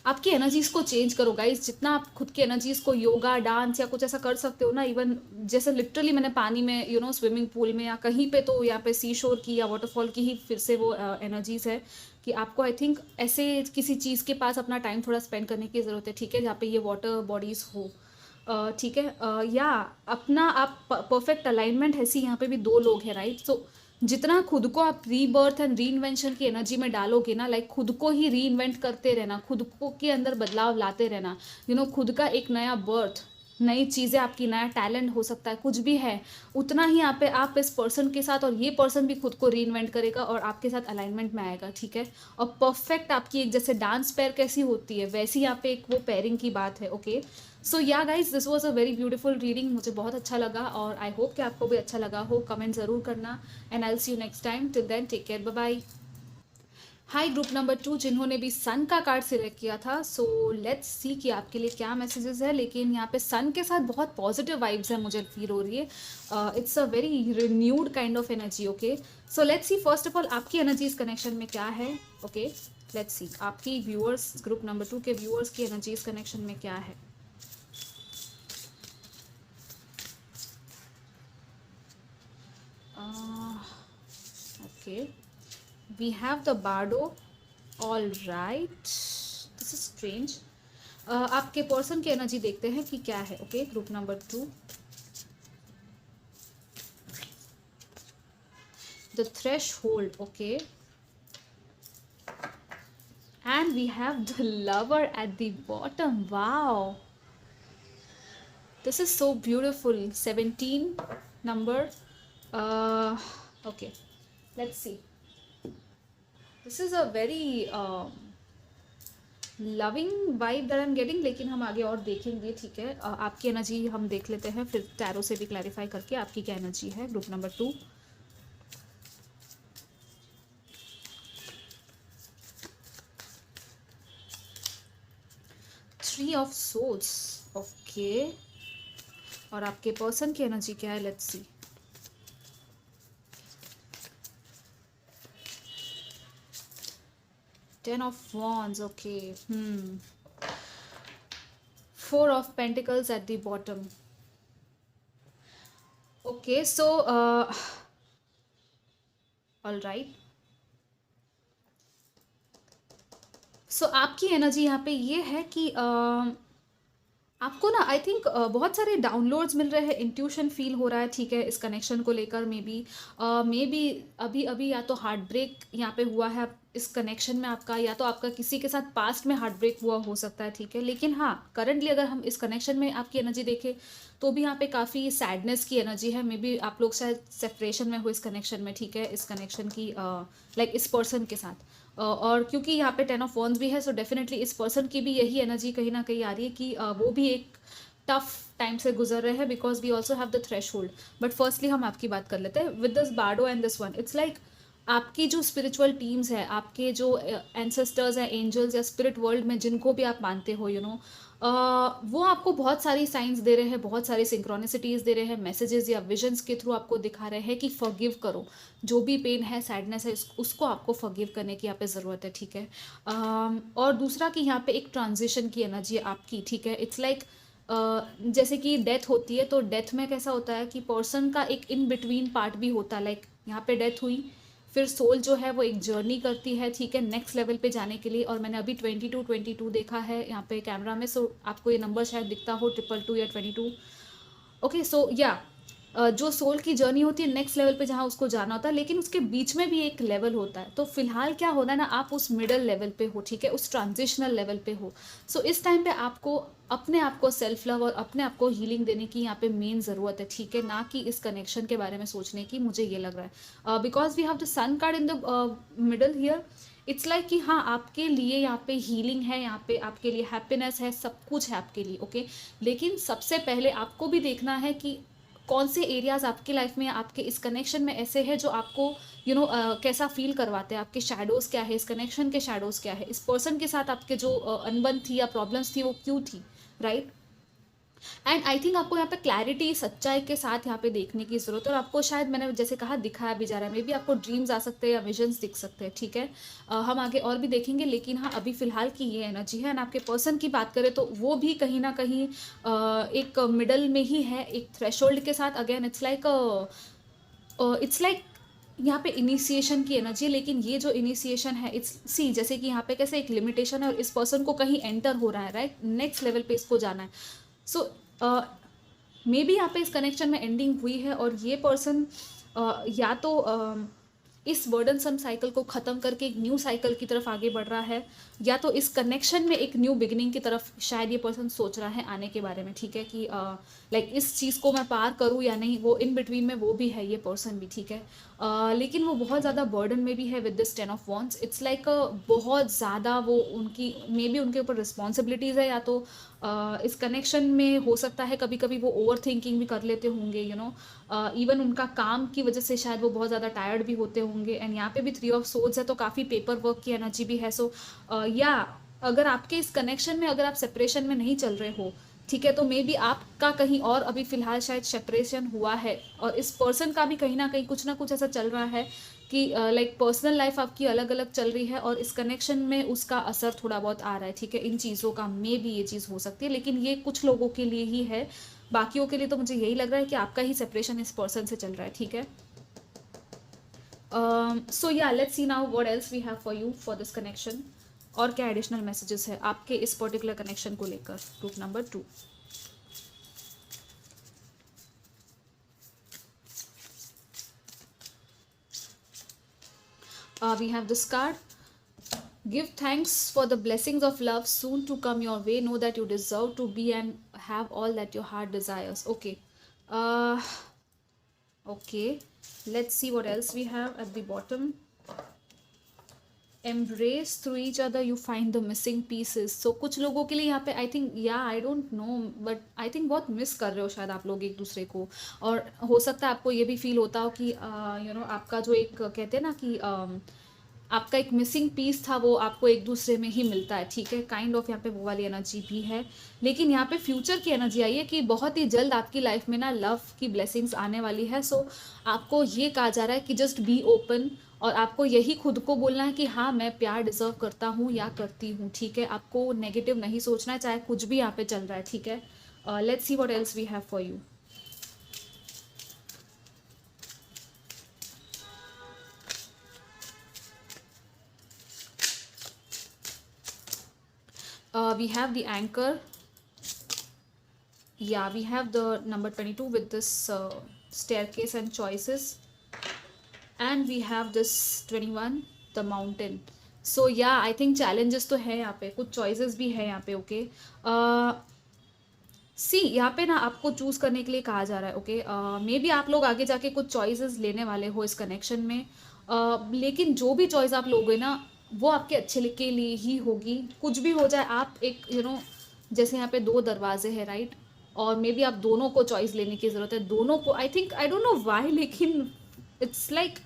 आपकी एनर्जीज को चेंज करो गाइस, जितना आप खुद की एनर्जीज को योगा, डांस या कुछ ऐसा कर सकते हो ना, इवन जैसे लिटरली मैंने पानी में स्विमिंग पूल में या कहीं पे, तो यहाँ पे सी शोर की या वाटरफॉल की ही फिर से वो एनर्जीज है कि आपको आई थिंक ऐसे किसी चीज़ के पास अपना टाइम थोड़ा स्पेंड करने की ज़रूरत है, ठीक है, जहाँ पे ये वाटर बॉडीज़ हो, ठीक है, या अपना आप परफेक्ट अलाइनमेंट है। सी यहाँ पे भी दो लोग हैं, राइट। सो जितना खुद को आप रीबर्थ एंड री इन्वेंशन की एनर्जी में डालोगे ना, लाइक खुद को ही री इन्वेंट करते रहना, खुद को के अंदर बदलाव लाते रहना, खुद का एक नया बर्थ, नई चीज़ें, आपकी नया टैलेंट हो सकता है, कुछ भी है, उतना ही यहाँ पे आप इस पर्सन के साथ, और ये पर्सन भी खुद को री इन्वेंट करेगा और आपके साथ अलाइनमेंट में आएगा, ठीक है। और परफेक्ट आपकी एक, जैसे डांस पेयर कैसी होती है वैसी यहाँ पे एक वो पेयरिंग की बात है, okay. So yeah guys, this was a very beautiful reading, मुझे बहुत अच्छा लगा और आई होप कि आपको भी अच्छा लगा हो। कमेंट ज़रूर करना and I will see you next time. Till then take care, bye bye. Hi group number 2 जिन्होंने भी सन का कार्ड सिलेक्ट किया था, सो लेट्स सी कि आपके लिए क्या मैसेजेस है। लेकिन यहाँ पे सन के साथ बहुत पॉजिटिव वाइब्स है, मुझे फील हो रही है। It's a very renewed kind of energy, okay. So let's see first of all आपकी एनर्जीज कनेक्शन में क्या है, ओके। लेट्स सी आपकी व्यूअर्स, ग्रुप नंबर 2 के व्यूअर्स की एनर्जीज कनेक्शन में क्या है। Okay, we have the bardo. All right, this is strange. आपके पर्सन की एनर्जी देखते हैं कि क्या है, okay. Group number 2, the threshold, okay, and we have the lover at the bottom. Wow, this is so beautiful. 17 number. Okay, let's see. This is a very loving vibe that I am getting, लेकिन हम आगे और देखेंगे, ठीक है। आपकी energy हम देख लेते हैं, फिर टैरो से भी क्लैरिफाई करके आपकी क्या एनर्जी है। Group number 2, three of souls, okay. और आपके पर्सन की एनर्जी क्या है, let's see. Ten of wands, okay. Four of pentacles at the bottom, okay. So all right, so आपकी एनर्जी यहाँ पे ये है कि आपको ना आई थिंक बहुत सारे डाउनलोड्स मिल रहे हैं, इंट्यूशन फील हो रहा है, ठीक है, इस कनेक्शन को लेकर। मे बी अभी अभी या तो हार्ट ब्रेक यहाँ पे हुआ है इस कनेक्शन में आपका, या तो आपका किसी के साथ पास्ट में हार्ट ब्रेक हुआ हो सकता है, ठीक है। लेकिन हाँ, करंटली अगर हम इस कनेक्शन में आपकी एनर्जी देखें तो भी यहाँ पे काफ़ी सैडनेस की एनर्जी है। मे बी आप लोग शायद सेपरेशन में हो इस कनेक्शन में, ठीक है, इस कनेक्शन की लाइक इस पर्सन के साथ। और क्योंकि यहाँ पे 10 ऑफ वॉन्ड्स भी है, सो डेफिनेटली इस पर्सन की भी यही एनर्जी कहीं ना कहीं आ रही है कि वो भी एक टफ टाइम से गुजर रहे हैं, because we also have the threshold. But firstly हम आपकी बात कर लेते हैं with this bardo and this one. It's like आपकी जो स्पिरिचुअल टीम्स है, आपके जो एंसेस्टर्स हैं, एंजल्स या स्पिरिट वर्ल्ड में जिनको भी आप मानते हो, वो आपको बहुत सारी साइंस दे रहे हैं, बहुत सारी सिंक्रोनिसिटीज़ दे रहे हैं, मैसेजेस या विजन्स के थ्रू आपको दिखा रहे हैं कि फॉरगिव करो, जो भी पेन है, सैडनेस है, उसको आपको फॉरगिव करने की यहाँ पे ज़रूरत है, ठीक है। और दूसरा कि यहाँ पे एक ट्रांजिशन की एनर्जी है आपकी, ठीक है। इट्स लाइक जैसे कि डेथ होती है, तो डेथ में कैसा होता है कि पर्सन का एक इन बिटवीन पार्ट भी होता है, लाइक यहाँ पे डेथ हुई, फिर सोल जो है वो एक जर्नी करती है, ठीक है, नेक्स्ट लेवल पे जाने के लिए। और मैंने अभी 22 देखा है यहाँ पे कैमरा में, सो आपको ये नंबर शायद दिखता हो 222 या 22, ओके। सो या जो सोल की जर्नी होती है नेक्स्ट लेवल पे जहाँ उसको जाना होता है, लेकिन उसके बीच में भी एक लेवल होता है। तो फिलहाल क्या होना है ना, आप उस मिडल लेवल पे हो, ठीक है, उस ट्रांजिशनल लेवल पे हो। सो इस टाइम पे आपको अपने आप को सेल्फ लव और अपने आप को हीलिंग देने की यहाँ पे मेन ज़रूरत है, ठीक है, ना कि इस कनेक्शन के बारे में सोचने की, मुझे ये लग रहा है। Because we have the sun card in the middle here. It's like कि हाँ, आपके लिए यहाँ पे हीलिंग है, यहाँ पे आपके लिए हैप्पीनेस है, सब कुछ है आपके लिए, ओके। लेकिन सबसे पहले आपको भी देखना है कि कौन से एरियाज आपकी लाइफ में, आपके इस कनेक्शन में ऐसे है जो आपको कैसा फील करवाते हैं, आपके शैडोज़ क्या है, इस कनेक्शन के शैडोज़ क्या है, इस पर्सन के साथ आपके जो अनबन थी या प्रॉब्लम्स थी वो क्यों थी, राइट। एंड आई थिंक आपको यहाँ पे क्लैरिटी, सच्चाई के साथ यहाँ पे देखने की ज़रूरत है, और आपको शायद मैंने जैसे कहा दिखाया भी जा रहा है, मे बी आपको ड्रीम्स आ सकते हैं या विजन्स दिख सकते हैं, ठीक है। हम आगे और भी देखेंगे, लेकिन हाँ अभी फिलहाल की ये एनर्जी है। एंड आपके पर्सन की बात करें तो वो भी कहीं ना कहीं एक मिडल में ही है, एक थ्रेशोल्ड के साथ। अगेन इट्स लाइक यहाँ पे इनिशिएशन की एनर्जी है, लेकिन ये जो इनिशिएशन है इट्स सी, जैसे कि यहाँ पे कैसे एक लिमिटेशन है और इस पर्सन को कहीं एंटर हो रहा है, राइट, नेक्स्ट लेवल पे इसको जाना है। सो मे बी यहाँ पे इस कनेक्शन में एंडिंग हुई है, और ये पर्सन या तो इस बर्डनसम साइकिल को ख़त्म करके एक न्यू साइकिल की तरफ आगे बढ़ रहा है, या तो इस कनेक्शन में एक न्यू बिगिनिंग की तरफ शायद ये पर्सन सोच रहा है आने के बारे में, ठीक है, कि लाइक इस चीज़ को मैं पार करूँ या नहीं, वो इन बिटवीन में वो भी है ये पर्सन भी, ठीक है। लेकिन वो बहुत ज़्यादा बर्डन में भी है with this 10 of Wands। It's like बहुत ज़्यादा वो उनकी मे बी उनके ऊपर रिस्पॉन्सिबिलिटीज़ है, या तो इस कनेक्शन में हो सकता है कभी कभी वो ओवर थिंकिंग भी कर लेते होंगे, इवन उनका काम की वजह से शायद वो बहुत ज़्यादा टायर्ड भी होते होंगे। एंड यहाँ पे भी 3 of Swords है, तो काफ़ी पेपर वर्क की एनर्जी भी है। सो या अगर आपके इस कनेक्शन में अगर आप सेपरेशन में नहीं चल रहे हो, ठीक है, तो मे बी आपका कहीं और अभी फिलहाल शायद सेपरेशन हुआ है, और इस पर्सन का भी कहीं ना कुछ ऐसा चल रहा है कि लाइक पर्सनल लाइफ आपकी अलग अलग चल रही है, और इस कनेक्शन में उसका असर थोड़ा बहुत आ रहा है, ठीक है। इन चीज़ों का मे भी ये चीज़ हो सकती है, लेकिन ये कुछ लोगों के लिए ही है, बाकियों के लिए तो मुझे यही लग रहा है कि आपका ही सेपरेशन इस पर्सन से चल रहा है, ठीक है। So yeah let's see now what else we have for you for this connection, और क्या एडिशनल मैसेजेस है आपके इस पर्टिकुलर कनेक्शन को लेकर। Group number 2, we have this card. Give thanks for the blessings of love soon to come your way. Know that you deserve to be and have all that your heart desires. Okay. Okay. Let's see what else we have at the bottom. Embrace through each other you find the missing pieces. So कुछ लोगों के लिए यहाँ पे I think I don't know but I think बहुत miss कर रहे हो शायद आप लोग एक दूसरे को, और हो सकता है आपको ये भी फील होता हो कि आपका जो एक कहते हैं ना कि आपका एक मिसिंग पीस था वो आपको एक दूसरे में ही मिलता है, ठीक है। काइंड ऑफ यहाँ पे वो वाली एनर्जी भी है, लेकिन यहाँ पे फ्यूचर की एनर्जी आई है कि बहुत ही जल्द आपकी लाइफ में ना लव की ब्लेसिंग्स आने वाली है। सो आपको ये कहा जा रहा है कि जस्ट बी ओपन, और आपको यही खुद को बोलना है कि हाँ मैं प्यार डिजर्व करता हूँ या करती हूँ, ठीक है। आपको नेगेटिव नहीं सोचना है, चाहे कुछ भी यहाँ पे चल रहा है, ठीक है। Let's see what else we have for you. We have the anchor. Yeah, we have the number 22 with this staircase and choices, and we have this 21, the mountain. So yeah, I think challenges तो है यहाँ पे, कुछ choices भी है यहाँ पे, okay. सी यहाँ पे ना आपको चूज करने के लिए कहा जा रहा है, ओके। मे बी आप लोग आगे जाके कुछ चॉइसेस लेने वाले हो इस कनेक्शन में, लेकिन जो भी चॉइस आप लोगे ना वो आपके अच्छे के लिए ही होगी। कुछ भी हो जाए, आप एक जैसे यहाँ पे 2 दरवाजे हैं, राइट, और मे बी आप दोनों को चॉइस लेने की ज़रूरत है, दोनों को। I think I don't know why, लेकिन it's like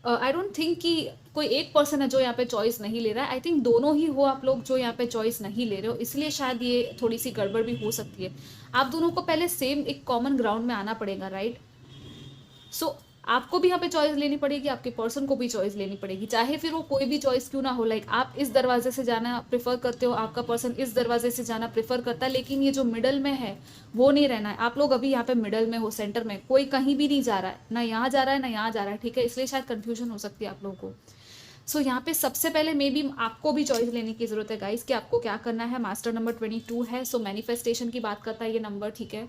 I don't think कि कोई एक पर्सन है जो यहाँ पे चॉइस नहीं ले रहा है। आई थिंक दोनों ही हो आप लोग जो यहाँ पे चॉइस नहीं ले रहे हो, इसलिए शायद ये थोड़ी सी गड़बड़ भी हो सकती है। आप दोनों को पहले सेम एक कॉमन ग्राउंड में आना पड़ेगा, राइट। सो आपको भी यहाँ पे चॉइस लेनी पड़ेगी, आपके पर्सन को भी चॉइस लेनी पड़ेगी, चाहे फिर वो कोई भी चॉइस क्यों ना हो। लाइक आप इस दरवाजे से जाना प्रेफर करते हो, आपका पर्सन इस दरवाजे से जाना प्रेफर करता है, लेकिन ये जो मिडल में है वो नहीं रहना है। आप लोग अभी यहाँ पे मिडल में हो, सेंटर में, कोई कहीं भी नहीं जा रहा है, ना यहाँ जा रहा है ना यहाँ जा रहा है, ठीक है। इसलिए शायद कन्फ्यूजन हो सकती है आप लोगों को। सो यहाँ पे सबसे पहले मे बी आपको भी चॉइस लेने की जरूरत है गाइस, कि आपको क्या करना है। मास्टर नंबर 22 है, सो मैनिफेस्टेशन की बात करता है ये नंबर, ठीक है।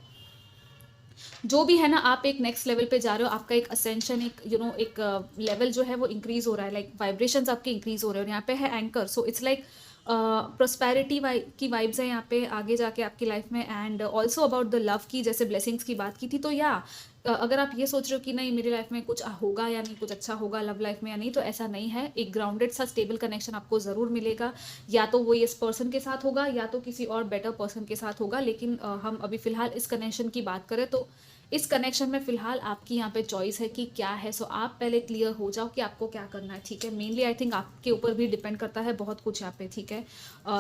जो भी है ना, आप एक नेक्स्ट लेवल पे जा रहे हो, आपका एक असेंशन, एक एक लेवल जो है वो इंक्रीज हो रहा है, लाइक वाइब्रेशंस आपके इंक्रीज हो रहे हैं। और यहाँ पे है anchor, so it's like prosperity की वाइब्स है यहाँ पे आगे जाके आपकी लाइफ में, and also about the love की, जैसे ब्लेसिंग्स की बात की थी। तो या अगर आप ये सोच रहे हो कि नहीं मेरी लाइफ में कुछ होगा या नहीं, कुछ अच्छा होगा लव लाइफ में या नहीं, तो ऐसा नहीं है। एक ग्राउंडेड सा स्टेबल कनेक्शन आपको ज़रूर मिलेगा, या तो वो इस पर्सन के साथ होगा या तो किसी और बेटर पर्सन के साथ होगा। लेकिन हम अभी फ़िलहाल इस कनेक्शन की बात करें तो इस कनेक्शन में फ़िलहाल आपकी यहाँ पे चॉइस है कि क्या है। सो आप पहले क्लियर हो जाओ कि आपको क्या करना है, ठीक है। मेनली आई थिंक आपके ऊपर भी डिपेंड करता है बहुत कुछ यहाँ पे, ठीक है।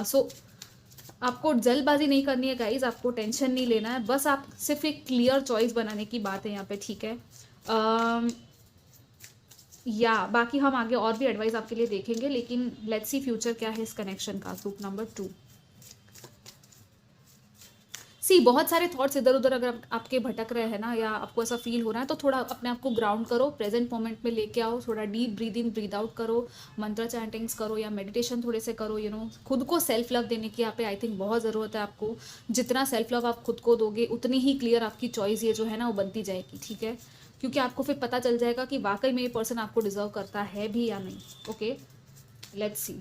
सो आपको जल्दबाजी नहीं करनी है गाइज, आपको टेंशन नहीं लेना है, बस आप सिर्फ एक क्लियर चॉइस बनाने की बात है यहाँ पे, ठीक है। या बाकी हम आगे और भी एडवाइस आपके लिए देखेंगे, लेकिन लेट्स सी फ्यूचर क्या है इस कनेक्शन का। ग्रुप नंबर 2, सी बहुत सारे थॉट्स इधर उधर अगर आपके भटक रहे हैं ना, या आपको ऐसा फील हो रहा है, तो थोड़ा अपने आप को ग्राउंड करो, प्रेजेंट मोमेंट में लेके आओ, थोड़ा deep breathe in breathe out करो, मंत्र चैंटिंग्स करो या मेडिटेशन थोड़े से करो, खुद को सेल्फ लव देने की यहाँ पे आई थिंक बहुत ज़रूरत है आपको। जितना सेल्फ लव आप खुद को दोगे उतनी ही क्लियर आपकी चॉइस ये जो है ना वो बनती जाएगी, ठीक है। क्योंकि आपको फिर पता चल जाएगा कि वाकई में ये पर्सन आपको डिजर्व करता है भी या नहीं। Okay, let's see.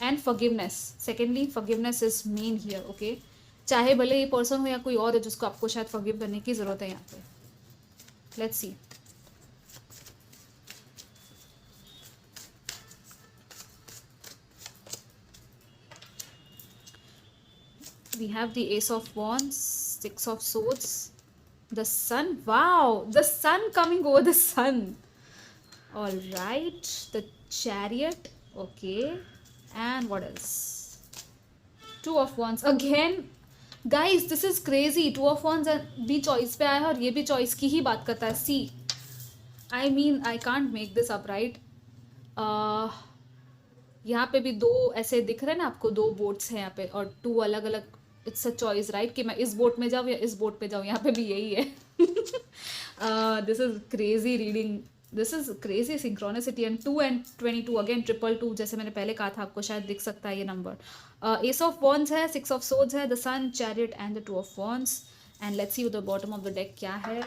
And forgiveness, secondly forgiveness is main here. Okay, चाहे भले ये पर्सन हो या कोई और है जिसको आपको शायद फॉरगिव करने की जरूरत है यहाँ पे। Let's see. we have the Ace of Wands, Six of Swords, the Sun. Wow, the Sun coming over the Sun. All right, the Chariot. Okay, and what else? Two of Wands again. Guys, this is crazy. Two of Wands भी choice पे आया है और ये भी choice की ही बात करता है। See, I mean I can't make this up, right. यहाँ पे भी दो ऐसे दिख रहे हैं ना आपको, दो बोट्स हैं यहाँ पे और टू अलग अलग। इट्स अ चॉइस, राइट, कि मैं इस बोट में जाऊँ या इस बोट पे जाऊँ। यहाँ पे भी यही है। This is crazy reading, this is crazy synchronicity. And 2 and 22 again, 222, जैसे मैंने पहले कहा था, आपको शायद दिख सकता है ये नंबर। एस ऑफ वॉन्ड्स है, 6 ऑफ सोर्ड्स है, the sun, chariot and the 2 of wands. And let's see the bottom of the deck क्या है।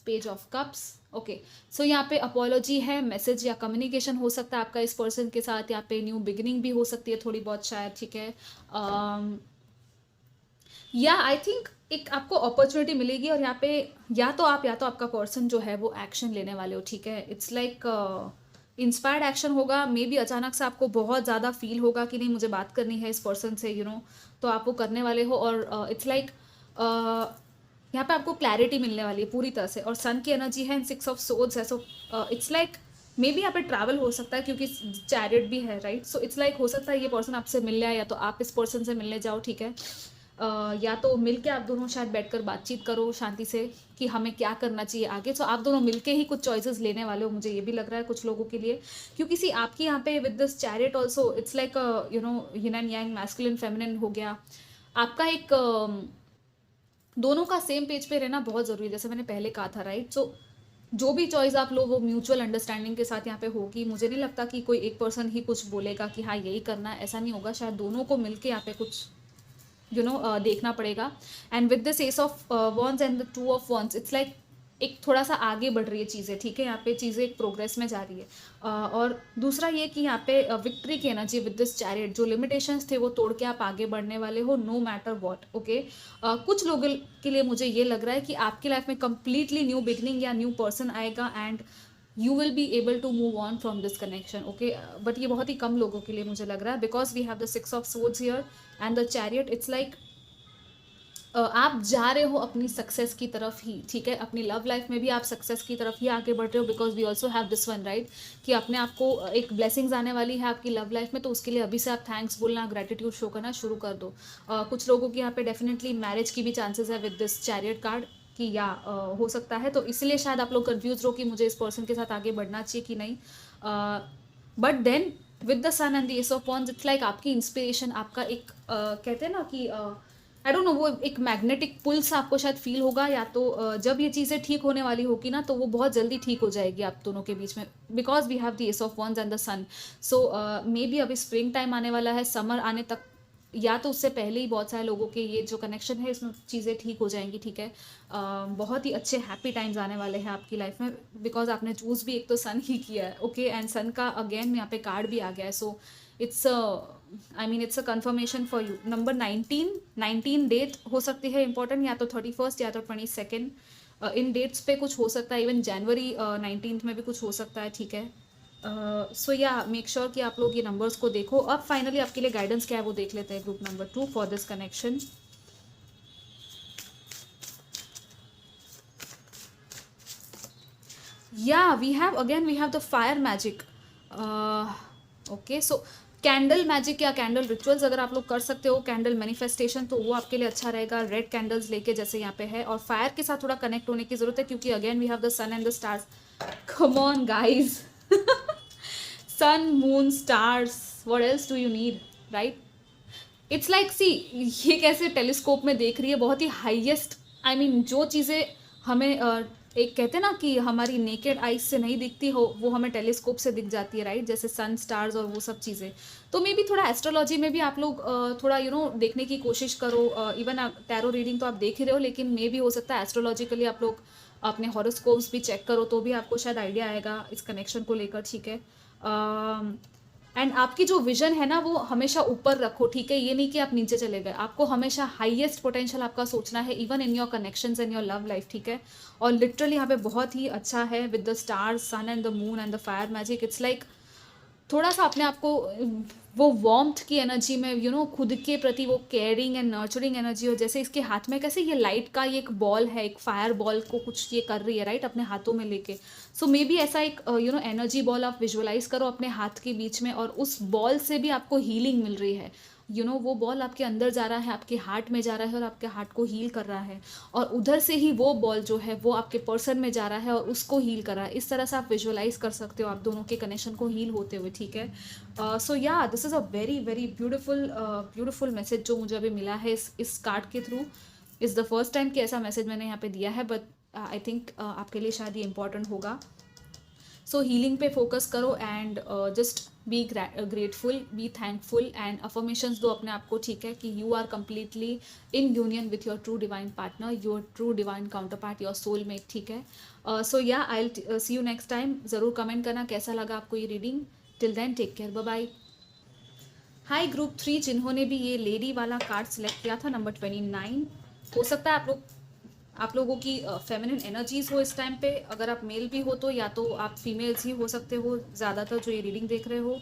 Page of cups. Okay, so यहाँ पे अपॉलॉजी है, मैसेज या कम्युनिकेशन हो सकता है आपका इस पर्सन के साथ, यहाँ पे न्यू बिगिनिंग भी हो सकती है थोड़ी बहुत शायद, ठीक है। या आई थिंक एक आपको अपॉर्चुनिटी मिलेगी और यहाँ पे या तो आपका पर्सन जो है वो एक्शन लेने वाले हो, ठीक है। इट्स लाइक इंस्पायर्ड एक्शन होगा, मे बी अचानक से आपको बहुत ज़्यादा फील होगा कि नहीं मुझे बात करनी है इस पर्सन से, तो आप वो करने वाले हो। और इट्स लाइक यहाँ पे आपको क्लैरिटी मिलने वाली है पूरी तरह से। और सन की एनर्जी है, 6 ऑफ सोर्ड्स है, so it's like may be यहाँ पे ट्रैवल हो सकता है क्योंकि चैरियट भी है, राइट। सो इट्स लाइक हो सकता है ये पर्सन आपसे मिलने आए या तो आप इस पर्सन से मिलने जाओ, ठीक है। या तो मिलके आप दोनों शायद बैठकर बातचीत करो शांति से कि हमें क्या करना चाहिए आगे। सो आप दोनों मिलके ही कुछ चॉइसेस लेने वाले हो, मुझे ये भी लग रहा है कुछ लोगों के लिए। क्योंकि सी आपकी यहाँ पे with this chariot also it's like yin and yang, masculine feminine हो गया आपका एक। दोनों का सेम पेज पे रहना बहुत ज़रूरी है, जैसे मैंने पहले कहा था, राइट। सो जो भी चॉइस आप लो वो म्यूचुअल अंडरस्टैंडिंग के साथ यहाँ पे होगी। मुझे नहीं लगता कि कोई एक पर्सन ही कुछ बोलेगा कि हाँ यही करना है, ऐसा नहीं होगा। शायद दोनों को मिलके यहाँ पे कुछ देखना पड़ेगा। And with this S of wands and the 2 of wands, it's like एक थोड़ा सा आगे बढ़ रही है चीज़ें, ठीक है। यहाँ पे चीज़ें एक प्रोग्रेस में जा रही है। और दूसरा ये कि यहाँ पे विक्ट्री की एनर्जी विद दिस चैरियट, जो लिमिटेशंस थे वो तोड़ के आप आगे बढ़ने वाले हो, नो मैटर वॉट। ओके, कुछ लोगों के लिए मुझे ये लग रहा है कि आपकी लाइफ में कंप्लीटली न्यू बिगनिंग या न्यू पर्सन आएगा and you will be able to move on from this connection. Okay, but ये बहुत ही कम लोगों के लिए मुझे लग रहा है, because we have the 6 of swords here and the chariot. It's like आप जा रहे हो अपनी सक्सेस की तरफ ही, ठीक है। अपनी लव लाइफ में भी आप सक्सेस की तरफ ही आगे बढ़ रहे हो, because we also have this one, right, कि अपने आप को एक ब्लेसिंग्स आने वाली है आपकी लव लाइफ में, तो उसके लिए अभी से आप थैंक्स बोलना, ग्रेटिट्यूड शो करना शुरू कर दो। कुछ लोगों की यहाँ पे डेफिनेटली मैरिज की भी चांसेस है विद दिस चैरियट कार्ड कि या हो सकता है। तो इसलिए शायद आप लोग कन्फ्यूज रहो कि मुझे इस पर्सन के साथ आगे बढ़ना चाहिए कि नहीं। But then with the sun and the ace of wands, it's like आपकी इंस्पिरेशन, आपका एक कहते हैं ना कि आई डोंट नो, वो एक मैग्नेटिक पुल्स आपको शायद फील होगा। या तो जब ये चीज़ें ठीक होने वाली होगी ना, तो वो बहुत जल्दी ठीक हो जाएगी आप दोनों के बीच में, because we have the ace of wands and the sun. So maybe अभी स्प्रिंग टाइम आने वाला है, समर आने तक या तो उससे पहले ही बहुत सारे लोगों के ये जो कनेक्शन है इसमें चीज़ें ठीक हो जाएंगी, ठीक है। बहुत ही अच्छे हैप्पी टाइम्स आने वाले हैं आपकी लाइफ में, बिकॉज आपने चूज़ भी एक तो सन ही किया है। ओके, एंड सन का अगेन यहाँ पे कार्ड भी आ गया है। So it's I mean it's a confirmation for you. Number 19 date हो सकती है इंपॉर्टेंट, या तो 31 या तो 22। इन डेट्स पे कुछ हो सकता है, इवन जनवरी 19 में भी कुछ हो सकता है, ठीक है। सो या मेक श्योर कि आप लोग ये नंबर्स को देखो। अब फाइनली आपके लिए गाइडेंस क्या है वो देख लेते हैं group number 2 for this connection. Yeah we have the fire magic. Okay, so candle magic या कैंडल रिचुअल्स अगर आप लोग कर सकते हो, कैंडल मैनिफेस्टेशन, तो वो आपके लिए अच्छा रहेगा। रेड कैंडल्स लेके जैसे यहाँ पे है, और फायर के साथ थोड़ा कनेक्ट होने की जरूरत है, क्योंकि again we have the sun and the stars. Come on guys, sun moon stars, what else do you need, right? It's like see, ये कैसे टेलीस्कोप में देख रही है, बहुत ही हाईएस्ट, आई मीन जो चीज़ें हमें एक कहते हैं ना कि हमारी नेकेड आइज से नहीं दिखती हो, वो हमें टेलीस्कोप से दिख जाती है, राइट? जैसे सन, स्टार्स और वो सब चीज़ें। तो मे बी थोड़ा एस्ट्रोलॉजी में भी आप लोग थोड़ा देखने की कोशिश करो। इवन टैरो रीडिंग तो आप देख ही रहे हो, लेकिन मे भी हो सकता है एस्ट्रोलॉजिकली आप लोग अपने हॉरोस्कोप्स भी चेक करो, तो भी आपको शायद आइडिया आएगा इस कनेक्शन को लेकर, ठीक है? एंड आपकी जो विजन है ना, वो हमेशा ऊपर रखो, ठीक है? ये नहीं कि आप नीचे चले गए, आपको हमेशा हाईएस्ट पोटेंशियल आपका सोचना है, even in your connections and your love life, ठीक है? और लिटरली यहाँ पे बहुत ही अच्छा है with the stars, sun and the moon and the fire magic. It's like थोड़ा सा अपने आप को वो वार्मथ की एनर्जी में, खुद के प्रति वो केयरिंग एंड नर्चरिंग एनर्जी हो। जैसे इसके हाथ में कैसे ये लाइट का ये एक बॉल है, एक फायर बॉल को कुछ ये कर रही है, राइट? अपने हाथों में लेके। सो मे बी ऐसा एक एनर्जी बॉल आप विजुअलाइज करो अपने हाथ के बीच में, और उस बॉल से भी आपको हीलिंग मिल रही है। वो बॉल आपके अंदर जा रहा है, आपके हार्ट में जा रहा है, और आपके हार्ट को हील कर रहा है। और उधर से ही वो बॉल जो है वो आपके पर्सन में जा रहा है और उसको हील कर रहा है। इस तरह से आप विजुअलाइज कर सकते हो आप दोनों के कनेक्शन को हील होते हुए, ठीक है? सो या this is a very very beautiful message जो मुझे अभी मिला है इस कार्ड के through. Is the first time कि ऐसा मैसेज मैंने यहाँ पे दिया है, बट आई थिंक आपके लिए शायद ये इंपॉर्टेंट होगा। सो हीलिंग पे फोकस करो and just be grateful, be thankful and affirmations दो अपने आप को, ठीक है? कि you are completely in union with your true divine partner, your true divine counterpart, your soulmate, ठीक है? So yeah I will see you next time. ज़रूर कमेंट करना कैसा लगा आपको ये reading. Till then take care, bye bye. Hi group 3 जिन्होंने भी ये लेडी वाला कार्ड सेलेक्ट किया था, नंबर 29, हो सकता है आप लोगों की फेमिनिन एनर्जीज हो इस टाइम पे। अगर आप मेल भी हो तो, या तो आप फीमेल्स ही हो सकते हो ज़्यादातर जो ये रीडिंग देख रहे हो।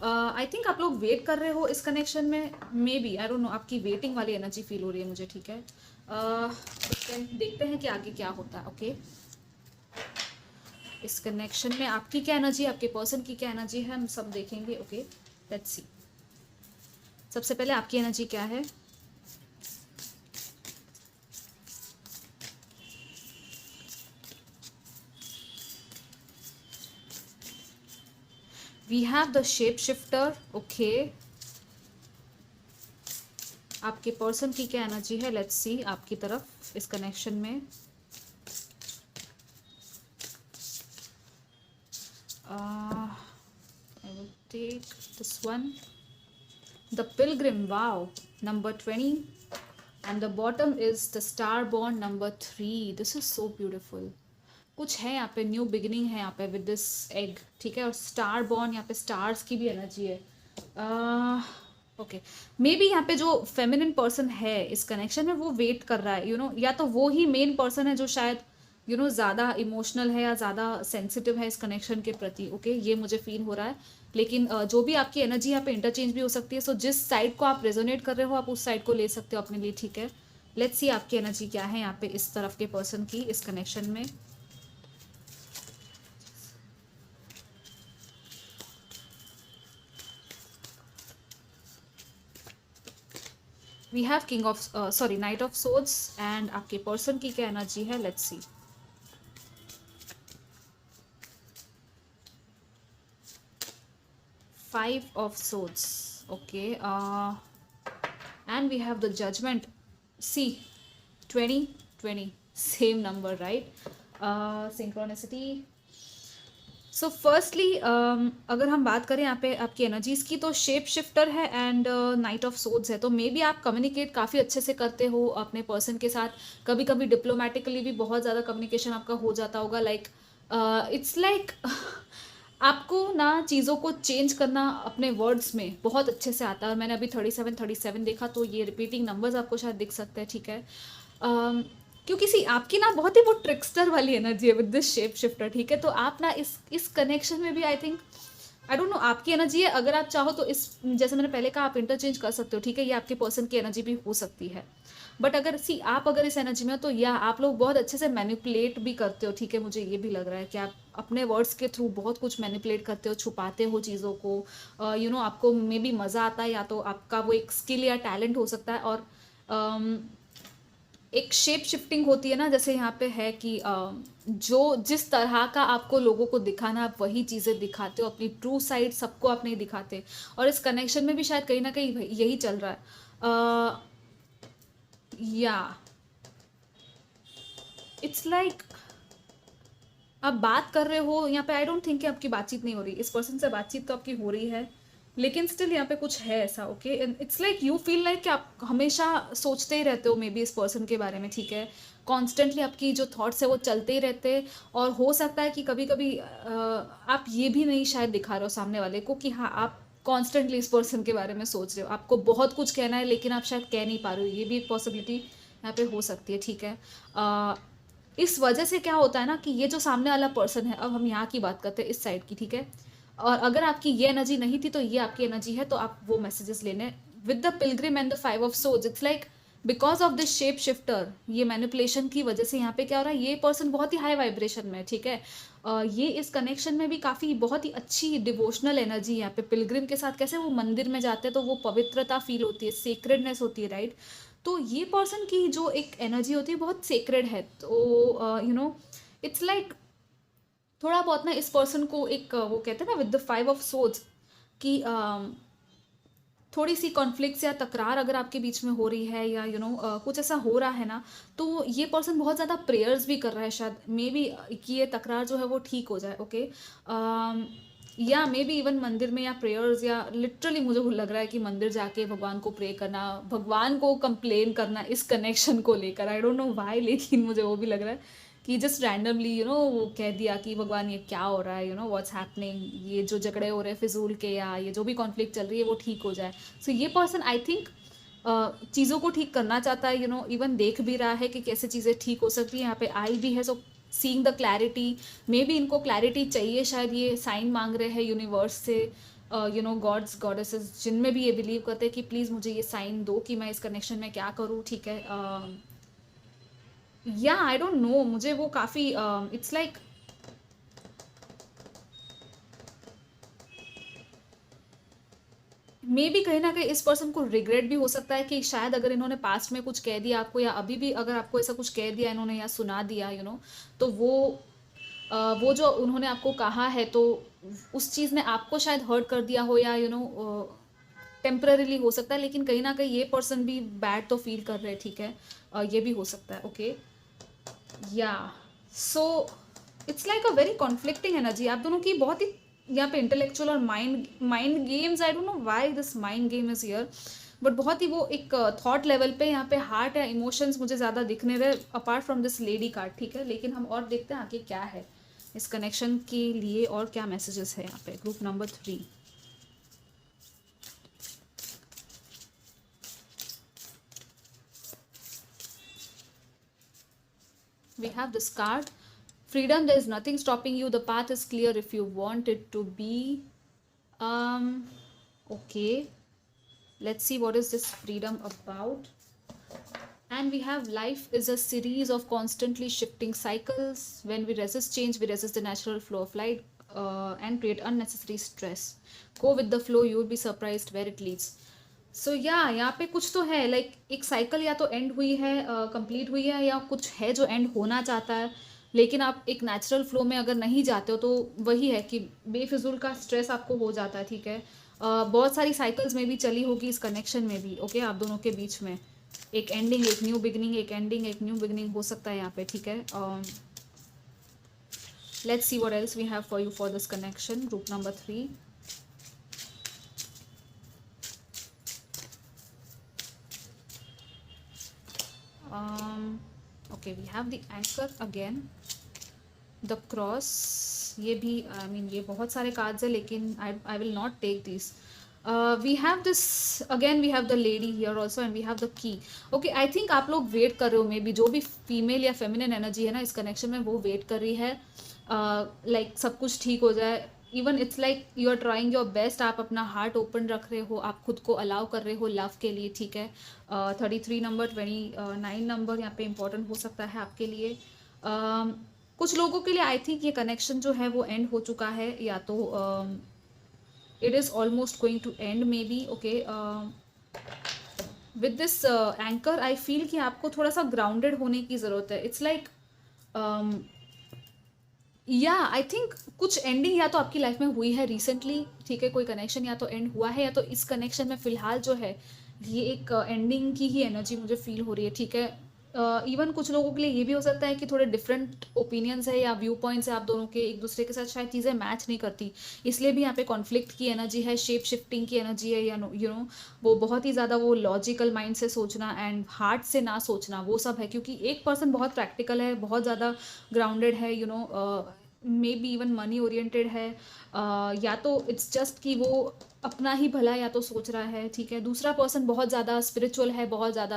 आई थिंक आप लोग वेट कर रहे हो इस कनेक्शन में, may be, I don't no, आपकी वेटिंग वाली एनर्जी फील हो रही है मुझे, ठीक है? देखते हैं कि आगे क्या होता है, ओके? इस कनेक्शन में आपकी क्या एनर्जी, आपके पर्सन की क्या एनर्जी है, हम सब देखेंगे, ओके? Let's see. सबसे पहले आपकी एनर्जी क्या है? We have the shape shifter, okay. आपके पर्सन की क्या एनर्जी है? लेट्स सी आपकी तरफ इस कनेक्शन में। I will take this one, the pilgrim, wow, number 20, and the bottom is the star born, number 3। This is so beautiful. कुछ है यहाँ पे, न्यू बिगिनिंग है यहाँ पे विद दिस एग, ठीक है? और स्टार बॉर्न, यहाँ पे स्टार्स की भी एनर्जी है, ओके। मे बी यहाँ पे जो फेमिनिन पर्सन है इस कनेक्शन में, वो वेट कर रहा है, या तो वो ही मेन पर्सन है जो शायद ज़्यादा इमोशनल है या ज़्यादा सेंसिटिव है इस कनेक्शन के प्रति, ओके? ये मुझे फील हो रहा है। लेकिन जो भी आपकी एनर्जी यहाँ पे इंटरचेंज भी हो सकती है। सो जिस साइड को आप रेजोनेट कर रहे हो, आप उस साइड को ले सकते हो अपने लिए, ठीक है? लेट्स सी आपकी एनर्जी क्या है यहाँ पे इस तरफ के पर्सन की इस कनेक्शन में। We have king of sorry knight of swords, and आपके पर्सन की क्या एनर्जी है? Let's see. Five of swords, okay, and we have the judgement. See 20 same number, right? Synchronicity. So firstly अगर हम बात करें यहाँ पे आपकी एनर्जीज़ की, तो शेप शिफ्टर है एंड नाइट ऑफ सोर्ड्स है। तो मे बी आप कम्युनिकेट काफ़ी अच्छे से करते हो अपने पर्सन के साथ। कभी कभी डिप्लोमेटिकली भी बहुत ज़्यादा कम्युनिकेशन आपका हो जाता होगा। लाइक इट्स लाइक आपको ना चीज़ों को चेंज करना अपने वर्ड्स में बहुत अच्छे से आता है। और मैंने अभी 37 देखा, तो ये रिपीटिंग नंबर्स आपको शायद दिख सकते हैं, ठीक है? क्योंकि सी आपकी ना बहुत ही वो ट्रिक्स्टर वाली एनर्जी है विद दिस शेप शिफ्टर, ठीक है? तो आप ना इस कनेक्शन में भी आई थिंक, आई डोंट नो, आपकी एनर्जी है। अगर आप चाहो तो इस, जैसे मैंने पहले कहा, आप इंटरचेंज कर सकते हो, ठीक है? ये आपके पर्सन की एनर्जी भी हो सकती है। बट अगर आप अगर इस एनर्जी में हो, तो या आप लोग बहुत अच्छे से मैनिपुलेट भी करते हो, ठीक है? मुझे ये भी लग रहा है कि आप अपने वर्ड्स के थ्रू बहुत कुछ मैनिपुलेट करते हो, छुपाते हो चीज़ों को। आपको मे बी मज़ा आता है, या तो आपका वो एक स्किल या टैलेंट हो सकता है। और एक शेप शिफ्टिंग होती है ना, जैसे यहाँ पे है कि जो जिस तरह का आपको लोगों को दिखाना, आप वही चीज़ें दिखाते हो, अपनी ट्रू साइड सबको आप नहीं दिखाते। और इस कनेक्शन में भी शायद कहीं ना कहीं यही चल रहा है। या इट्स लाइक आप बात कर रहे हो यहाँ पे, आई डोंट थिंक कि आपकी बातचीत नहीं हो रही, इस पर्सन से बातचीत तो आपकी हो रही है, लेकिन स्टिल यहाँ पे कुछ है ऐसा। Okay, it's like you feel like कि आप हमेशा सोचते ही रहते हो मे बी इस पर्सन के बारे में, ठीक है। कॉन्स्टेंटली आपकी जो थॉट्स है वो चलते ही रहते हैं। और हो सकता है कि कभी कभी आप ये भी नहीं शायद दिखा रहे हो सामने वाले को कि हाँ, आप कॉन्स्टेंटली इस पर्सन के बारे में सोच रहे हो, आपको बहुत कुछ कहना है लेकिन आप शायद कह नहीं पा रहे हो। ये भी एक पॉसिबिलिटी यहाँ पे हो सकती है, ठीक है। इस वजह से क्या होता है ना कि ये जो सामने वाला पर्सन है, अब हम यहाँ की बात करते हैं इस साइड की, ठीक है। और अगर आपकी ये एनर्जी नहीं थी तो ये आपकी एनर्जी है, तो आप वो मैसेजेस लेने with the Pilgrim and the 5 of Swords। It's like because of this shape shifter, ये मैनिपुलेशन की वजह से यहाँ पे क्या हो रहा है, ये पर्सन बहुत ही हाई वाइब्रेशन में है, ठीक है। ये इस कनेक्शन में भी काफ़ी बहुत ही अच्छी डिवोशनल एनर्जी यहाँ पे पिलग्रिम के साथ, कैसे वो मंदिर में जाते हैं तो वो पवित्रता फील होती है, सेक्रेडनेस होती है, राइट। तो ये पर्सन की जो एक एनर्जी होती है बहुत सेक्रेड है। तो इट्स लाइक थोड़ा बहुत ना इस पर्सन को एक वो कहते हैं ना विद द 5 of Swords कि थोड़ी सी कॉन्फ्लिक्ट्स या तकरार अगर आपके बीच में हो रही है, या कुछ ऐसा हो रहा है ना, तो ये पर्सन बहुत ज़्यादा प्रेयर्स भी कर रहा है शायद, मे बी कि ये तकरार जो है वो ठीक हो जाए। ओके, या मे बी इवन मंदिर में, या प्रेयर्स, या लिटरली मुझे वो लग रहा है कि मंदिर जाके भगवान को प्रे करना, भगवान को कंप्लेन करना इस कनेक्शन को लेकर। आई डोंट नो वाई, लेकिन मुझे वो भी लग रहा है कि जस्ट रैंडमली वो कह दिया कि भगवान ये क्या हो रहा है, व्हाट्स हैपनिंग, ये जो झगड़े हो रहे हैं फिजूल के, या ये जो भी कॉन्फ्लिक्ट चल रही है वो ठीक हो जाए। सो ये पर्सन आई थिंक चीज़ों को ठीक करना चाहता है, इवन देख भी रहा है कि कैसे चीज़ें ठीक हो सकती है। यहाँ पे आई भी है, सो seeing the clarity, may be इनको क्लैरिटी चाहिए, शायद ये साइन मांग रहे हैं यूनिवर्स से, गॉड्स गॉडेसेस जिनमें भी ये बिलीव करते हैं कि प्लीज़ मुझे ये साइन दो कि मैं इस कनेक्शन में क्या करूँ, ठीक है। या आई डोंट नो, मुझे वो काफ़ी इट्स लाइक मे बी कहीं ना कहीं इस पर्सन को रिग्रेट भी हो सकता है कि शायद अगर इन्होंने पास्ट में कुछ कह दिया आपको, या अभी भी अगर आपको ऐसा कुछ कह दिया इन्होंने या सुना दिया, तो वो जो उन्होंने आपको कहा है, तो उस चीज़ ने आपको शायद हर्ट कर दिया हो, या टेम्पररीली हो सकता है, लेकिन कहीं ना कहीं ये पर्सन भी बैड तो फील कर रहे हैं, ठीक है। ये भी हो सकता है। ओके, या so it's like a very conflicting energy आप दोनों की, बहुत ही यहाँ पे इंटेलेक्चुअल और mind games, I don't know why this mind game is here, but बहुत ही वो एक थॉट लेवल पे यहाँ पे हार्ट या इमोशंस मुझे ज़्यादा दिखने रहे apart from this lady card, ठीक है। लेकिन हम और देखते हैं आगे क्या है इस कनेक्शन के लिए, और क्या मैसेजेस है यहाँ पे। Group number 3, we have this card, freedom, there is nothing stopping you, the path is clear if you want it to be. Okay, let's see what is this freedom about. And we have life is a series of constantly shifting cycles. When we resist change, we resist the natural flow of light and create unnecessary stress. Go with the flow, you will be surprised where it leads. सो यहाँ पे कुछ तो है, like एक cycle या तो and हुई है, कंप्लीट हुई है, या कुछ है जो एंड होना चाहता है, लेकिन आप एक नेचुरल फ्लो में अगर नहीं जाते हो तो वही है कि बेफिजुल का स्ट्रेस आपको हो जाता है, ठीक है। बहुत सारी साइकिल्स में भी चली होगी इस कनेक्शन में भी। ओके, आप दोनों के बीच में एक एंडिंग, एक न्यू बिगनिंग, एक एंडिंग, एक न्यू बिगनिंग हो सकता है यहाँ पे, ठीक है। Let's see what else we have for you for this connection, group number 3। Okay, we have the anchor again, the cross, ये भी आई मीन ये बहुत सारे कार्ड्स है, लेकिन I will not take this. We have this again, we have the lady here also, and we have the key. Okay, I think आप लोग wait कर रहे हो, मे बी जो भी फीमेल या फेमिनिन एनर्जी है ना इस कनेक्शन में, वो वेट कर रही है लाइक सब कुछ ठीक हो जाए। Even it's like you are trying your best, आप अपना हार्ट ओपन रख रहे हो, आप खुद को अलाउ कर रहे हो लव के लिए, ठीक है। 33 नंबर, 29 नंबर यहाँ पे इम्पोर्टेंट हो सकता है आपके लिए। कुछ लोगों के लिए आई थिंक ये कनेक्शन जो है वो एंड हो चुका है, या तो it is almost going to end maybe. Okay, with this anchor I feel कि आपको थोड़ा सा ग्राउंडेड होने की ज़रूरत है। इट्स लाइक या आई थिंक कुछ एंडिंग या तो आपकी लाइफ में हुई है रिसेंटली, ठीक है, कोई कनेक्शन या तो एंड हुआ है, या तो इस कनेक्शन में फिलहाल जो है ये एक एंडिंग की ही एनर्जी मुझे फील हो रही है, ठीक है। इवन कुछ लोगों के लिए ये भी हो सकता है कि थोड़े डिफरेंट ओपिनियंस है या व्यू पॉइंट्स है आप दोनों के, एक दूसरे के साथ शायद चीज़ें मैच नहीं करती, इसलिए भी यहाँ पे कॉन्फ्लिक्ट की एनर्जी है, शेप शिफ्टिंग की एनर्जी है, या नो वो बहुत ही ज़्यादा वो लॉजिकल माइंड से सोचना एंड हार्ट से ना सोचना, वो सब है। क्योंकि एक पर्सन बहुत प्रैक्टिकल है, बहुत ज़्यादा ग्राउंडेड है, may be even money oriented है, या तो इट्स जस्ट कि वो अपना ही भला या तो सोच रहा है, ठीक है। दूसरा पर्सन बहुत ज़्यादा स्पिरिचुअल है, बहुत ज़्यादा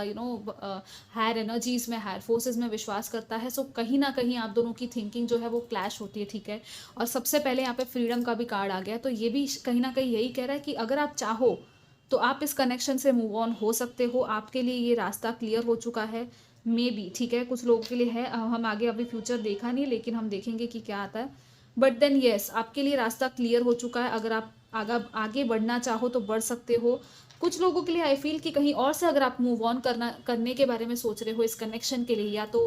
हायर एनर्जीज में, हायर फोर्सेस में विश्वास करता है। सो कहीं ना कहीं आप दोनों की थिंकिंग जो है वो क्लैश होती है, ठीक है। और सबसे पहले यहाँ पे फ्रीडम का भी कार्ड आ गया, तो ये भी कहीं ना कहीं यही कह रहा है कि अगर आप चाहो तो आप इस कनेक्शन से मूव ऑन हो सकते हो, आपके लिए ये रास्ता क्लियर हो चुका है मे बी, ठीक है। कुछ लोगों के लिए है, हम आगे अभी फ्यूचर देखा नहीं, लेकिन हम देखेंगे कि क्या आता है। बट देन येस, आपके लिए रास्ता क्लियर हो चुका है, अगर आप आगे बढ़ना चाहो तो बढ़ सकते हो। कुछ लोगों के लिए आई फील कि कहीं और से अगर आप मूव ऑन करने के बारे में सोच रहे हो इस कनेक्शन के लिए, या तो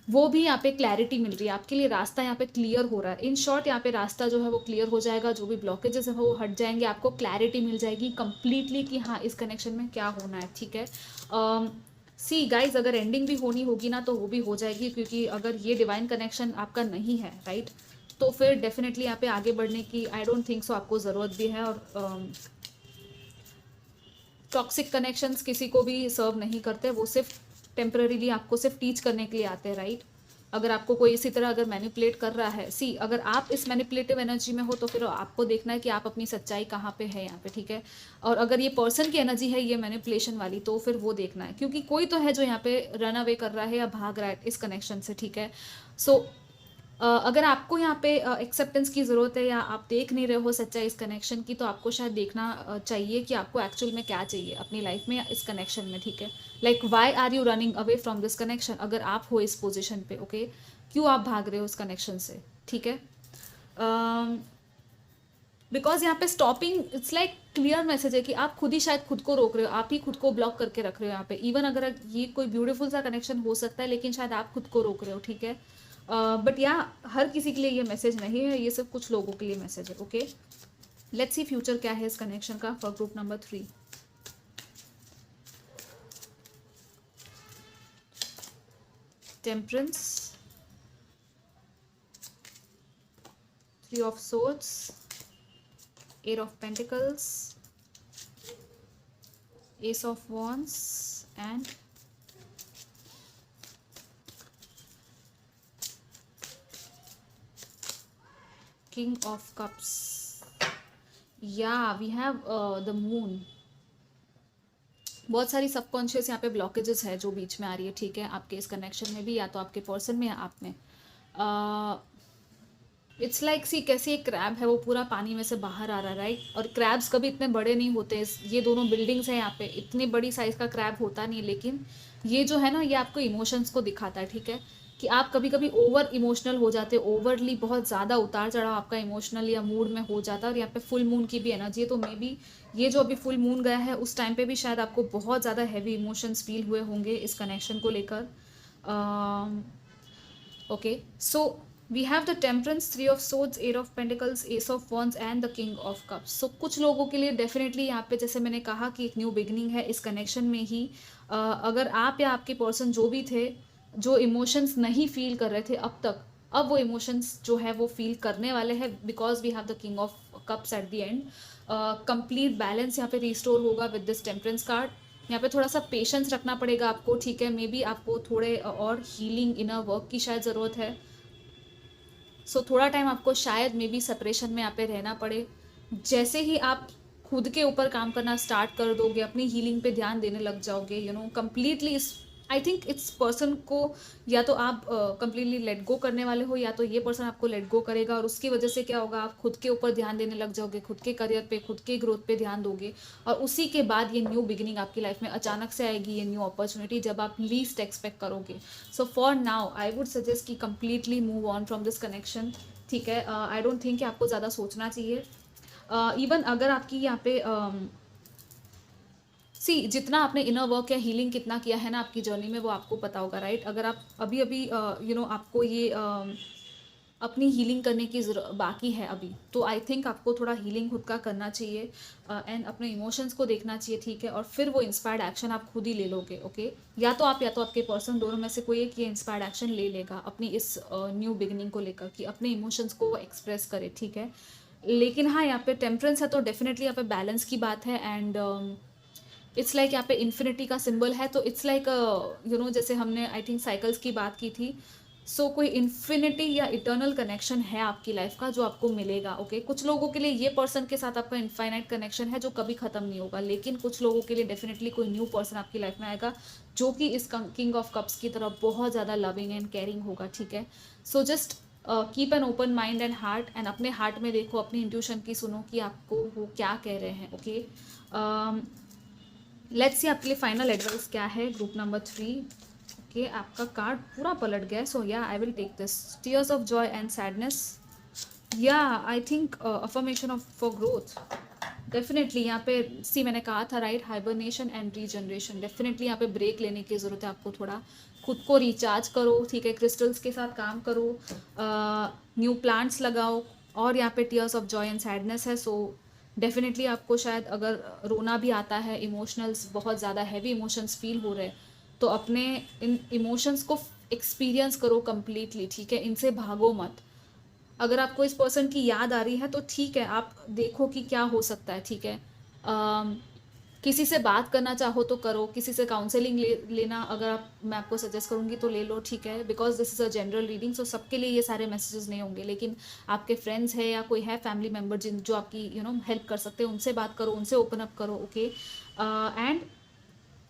वो भी यहाँ पे क्लैरिटी मिल रही है, आपके लिए रास्ता यहाँ पे क्लियर हो रहा है। इन शॉर्ट यहाँ पे रास्ता जो है वो क्लियर हो जाएगा, जो भी ब्लॉकेजेस है वो हट जाएंगे, आपको क्लैरिटी मिल जाएगी कंप्लीटली कि हाँ इस कनेक्शन में क्या होना है, ठीक है। सी गाइज, अगर एंडिंग भी होनी होगी ना तो वो भी हो जाएगी, क्योंकि अगर ये डिवाइन कनेक्शन आपका नहीं है, राइट, तो फिर डेफिनेटली यहाँ पे आगे बढ़ने की आई डोंट थिंक सो आपको ज़रूरत भी है। और टॉक्सिक कनेक्शंस किसी को भी सर्व नहीं करते, वो सिर्फ टेम्पररीली आपको सिर्फ टीच करने के लिए आते हैं, राइट। अगर आपको कोई इसी तरह अगर मैनिपुलेट कर रहा है, सी अगर आप इस मैनिपुलेटिव एनर्जी में हो तो फिर आपको देखना है कि आप अपनी सच्चाई कहाँ पे है यहाँ पे, ठीक है। और अगर ये पर्सन की एनर्जी है ये मैनिपुलेशन वाली, तो फिर वो देखना है, क्योंकि कोई तो है जो यहाँ पे रन अवे कर रहा है या भाग रहा है इस कनेक्शन से, ठीक है। सो अगर आपको यहाँ पे एक्सेप्टेंस की ज़रूरत है, या आप देख नहीं रहे हो सच्चाई इस कनेक्शन की, तो आपको शायद देखना चाहिए कि आपको एक्चुअल में क्या चाहिए अपनी लाइफ में या इस कनेक्शन में, ठीक है। Like why are you running away from this connection, अगर आप हो इस पोजिशन पे, ओके, क्यों आप भाग रहे हो इस कनेक्शन से, ठीक है। बिकॉज यहाँ पे stopping, it's like clear message है कि आप खुद ही शायद खुद को रोक रहे हो, आप ही खुद को ब्लॉक करके रख रहे हो यहाँ पे। इवन अगर ये कोई ब्यूटीफुल सा कनेक्शन हो सकता है, लेकिन शायद आप खुद को रोक रहे हो, ठीक है। बट हर किसी के लिए ये मैसेज नहीं है, ये सिर्फ कुछ लोगों के लिए मैसेज है, ओके। लेट्स सी फ्यूचर क्या है इस कनेक्शन का for group number 3। Temperance, 3 of swords, 8 of pentacles, ace of wands and King of Cups. Yeah, we have the Moon. बहुत सारी सबकॉन्शियस यहाँ पे ब्लॉकेजेस है जो बीच में आ रही है, ठीक है, आपके इस कनेक्शन में भी, या तो आपके पर्सन में या आप में। इट्स लाइक सी कैसे एक क्रैब है वो पूरा पानी में से बाहर आ रहा है, राइट। और क्रैब्स कभी इतने बड़े नहीं होते, ये दोनों बिल्डिंग्स हैं यहाँ पे, इतनी बड़ी साइज का क्रैब होता नहीं, लेकिन ये जो है ना ये आपको इमोशंस को दिखाता है, ठीक है, कि आप कभी कभी ओवर इमोशनल हो जाते हो, ओवरली बहुत ज़्यादा उतार चढ़ाव आपका इमोशनल या मूड में हो जाता है। और यहाँ पे फुल मून की भी एनर्जी है, तो मे बी ये जो अभी फुल मून गया है उस टाइम पे भी शायद आपको बहुत ज़्यादा हैवी इमोशंस फील हुए होंगे इस कनेक्शन को लेकर। Okay, so we have the temperance, 3 of swords, 8 of pentacles, ace of wands and the king of cups. So कुछ लोगों के लिए डेफिनेटली यहाँ पे जैसे मैंने कहा कि एक न्यू बिगनिंग है इस कनेक्शन में ही। अगर आप या आपके पर्सन जो भी थे, जो इमोशंस नहीं फील कर रहे थे अब तक, अब वो इमोशंस जो है वो फील करने वाले हैं, because we have the king of cups at the end. Complete balance यहाँ पे रिस्टोर होगा विद दिस टेम्परेंस कार्ड। यहाँ पे थोड़ा सा पेशेंस रखना पड़ेगा आपको, ठीक है। मे बी आपको थोड़े और हीलिंग इनर वर्क की शायद ज़रूरत है। सो थोड़ा टाइम आपको शायद मे बी सेपरेशन में यहाँ पे रहना पड़े। जैसे ही आप खुद के ऊपर काम करना स्टार्ट कर दोगे, अपनी हीलिंग पे ध्यान देने लग जाओगे, कंप्लीटली इस आई थिंक इस पर्सन को या तो आप कंप्लीटली लेट गो करने वाले हो, या तो ये पर्सन आपको लेट गो करेगा, और उसकी वजह से क्या होगा, आप खुद के ऊपर ध्यान देने लग जाओगे, खुद के करियर पे, खुद के ग्रोथ पे ध्यान दोगे, और उसी के बाद ये न्यू बिगिनिंग आपकी लाइफ में अचानक से आएगी, ये न्यू अपॉर्चुनिटी जब आप लीस्ट एक्सपेक्ट करोगे. So for now I would suggest कि completely move on from this connection. ठीक है, आई डोंट थिंक कि आपको ज़्यादा सोचना चाहिए. इवन अगर आपकी यहाँ पे सी जितना आपने इनर वर्क या हीलिंग कितना किया है ना आपकी जर्नी में, वो आपको पता होगा, राइट. अगर आप अभी अभी आपको ये अपनी हीलिंग करने की बाकी है अभी, तो आई थिंक आपको थोड़ा हीलिंग खुद का करना चाहिए, एंड अपने इमोशंस को देखना चाहिए. ठीक है, और फिर वो इंस्पायर्ड एक्शन आप खुद ही ले लोगे. ओके, या तो आपके पर्सन, दोनों में से कोई एक ये इंस्पायर्ड एक्शन ले लेगा अपनी इस न्यू बिगनिंग को लेकर, कि अपने इमोशंस को एक्सप्रेस करे. ठीक है, लेकिन हाँ, यहाँ पे टेम्परेंस है तो डेफिनेटली यहाँ पे बैलेंस की बात है. एंड इट्स लाइक यहाँ पे इन्फिनिटी का सिंबल है, तो इट्स लाइक जैसे हमने आई थिंक साइकिल्स की बात की थी. सो कोई इन्फिनिटी या इटर्नल कनेक्शन है आपकी लाइफ का जो आपको मिलेगा. ओके, कुछ लोगों के लिए ये पर्सन के साथ आपका इनफाइनाइट कनेक्शन है जो कभी खत्म नहीं होगा, लेकिन कुछ लोगों के लिए डेफिनेटली कोई न्यू पर्सन आपकी लाइफ में आएगा जो कि इस किंग ऑफ कप्स की तरह बहुत ज़्यादा लविंग एंड केयरिंग होगा. ठीक है, so just keep an open mind and heart, and अपने हार्ट में देखो, अपनी इंट्यूशन की सुनो कि आपको वो क्या कह रहे हैं. ओके, लेट्स सी आपके लिए फाइनल एडवाइस क्या है. Group number 3. ओके, आपका कार्ड पूरा पलट गया. So yeah I will take this. Tears of joy and sadness. Yeah I think affirmation of for growth. Definitely यहाँ पे सी मैंने कहा था, right, hibernation and regeneration. Definitely यहाँ पे ब्रेक लेने की ज़रूरत है आपको, थोड़ा खुद को रिचार्ज करो. ठीक है, क्रिस्टल्स के साथ काम करो, न्यू प्लांट्स लगाओ, और यहाँ पे tears of joy and sadness है. सो डेफिनेटली आपको शायद अगर रोना भी आता है, इमोशनल्स बहुत ज़्यादा हैवी इमोशंस फील हो रहे हैं, तो अपने इन इमोशंस को एक्सपीरियंस करो कम्प्लीटली. ठीक है, इनसे भागो मत. अगर आपको इस पर्सन की याद आ रही है तो ठीक है, आप देखो कि क्या हो सकता है. ठीक है, किसी से बात करना चाहो तो करो, किसी से काउंसलिंग लेना अगर मैं आपको सजेस्ट करूँगी तो ले लो. ठीक है, because this is a general reading, so सबके लिए ये सारे मैसेजेस नहीं होंगे, लेकिन आपके फ्रेंड्स है या कोई है फैमिली मेम्बर जो आपकी हेल्प कर सकते हैं, उनसे बात करो, उनसे ओपन अप करो. ओके,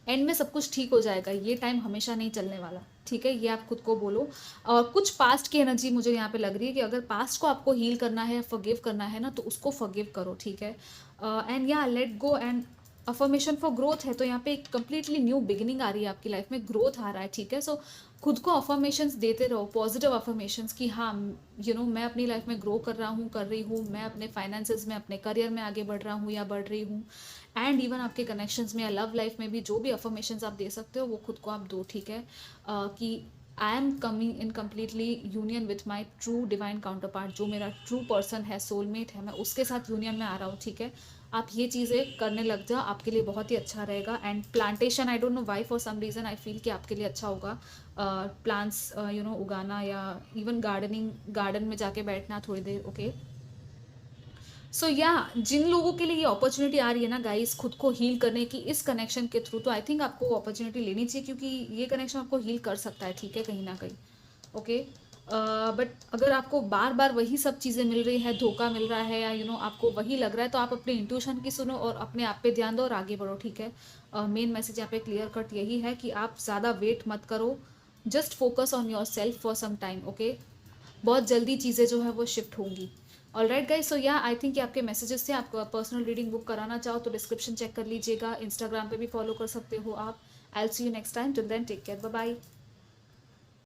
एंड में सब कुछ ठीक हो जाएगा. ये टाइम हमेशा नहीं चलने वाला. ठीक है, ये आप खुद को बोलो. और कुछ पास्ट की एनर्जी मुझे यहाँ पे लग रही है कि अगर पास्ट को आपको हील करना है, फॉरगिव करना है ना, तो उसको फॉरगिव करो. ठीक है, एंड या let go. And affirmation for growth है, तो यहाँ पे एक कंप्लीटली न्यू बिगिनिंग आ रही है आपकी लाइफ में, ग्रोथ आ रहा है. ठीक है, सो खुद को अफर्मेशंस देते रहो, पॉजिटिव अफर्मेशंस, कि हाँ मैं अपनी लाइफ में ग्रो कर रहा हूँ, कर रही हूँ, मैं अपने फाइनेंसेस में, अपने करियर में आगे बढ़ रहा हूँ या बढ़ रही हूँ. एंड इवन आपके कनेक्शंस में या लव लाइफ में भी जो भी अफर्मेशंस आप दे सकते हो वो खुद को आप दो. ठीक है, कि I am coming in completely union with my true divine counter part, जो मेरा ट्रू पर्सन है, सोलमेट है, मैं उसके साथ यूनियन में आ रहा हूँ. ठीक है, आप ये चीज़ें करने लग जाओ, आपके लिए बहुत ही अच्छा रहेगा. And plantation, I don't know why, for some reason I feel कि आपके लिए अच्छा होगा प्लांट्स उगाना, या इवन गार्डन में जाके बैठना थोड़ी देर. ओके, सो या जिन लोगों के लिए ये अपॉर्चुनिटी आ रही है ना गाइस, खुद को हील करने की इस कनेक्शन के थ्रू, तो आई थिंक आपको अपॉर्चुनिटी लेनी चाहिए, क्योंकि ये कनेक्शन आपको हील कर सकता है. ठीक है, कहीं ना कहीं. ओके, बट अगर आपको बार बार वही सब चीज़ें मिल रही है, धोखा मिल रहा है, या आपको वही लग रहा है, तो आप अपने इंट्यूशन की सुनो और अपने आप पे ध्यान दो और आगे बढ़ो. ठीक है, मेन मैसेज यहाँ पे क्लियर कट यही है कि आप ज़्यादा वेट मत करो, just focus on yourself for some time. Okay, बहुत जल्दी चीज़ें जो है वो शिफ्ट होंगी. All right guys, so yeah I think आपके मैसेजेस थे. आपको पर्सनल रीडिंग बुक कराना चाहो तो डिस्क्रिप्शन चेक कर लीजिएगा. इंस्टाग्राम पे भी फॉलो कर सकते हो आप. I will see you next time. Till then take care, bye bye.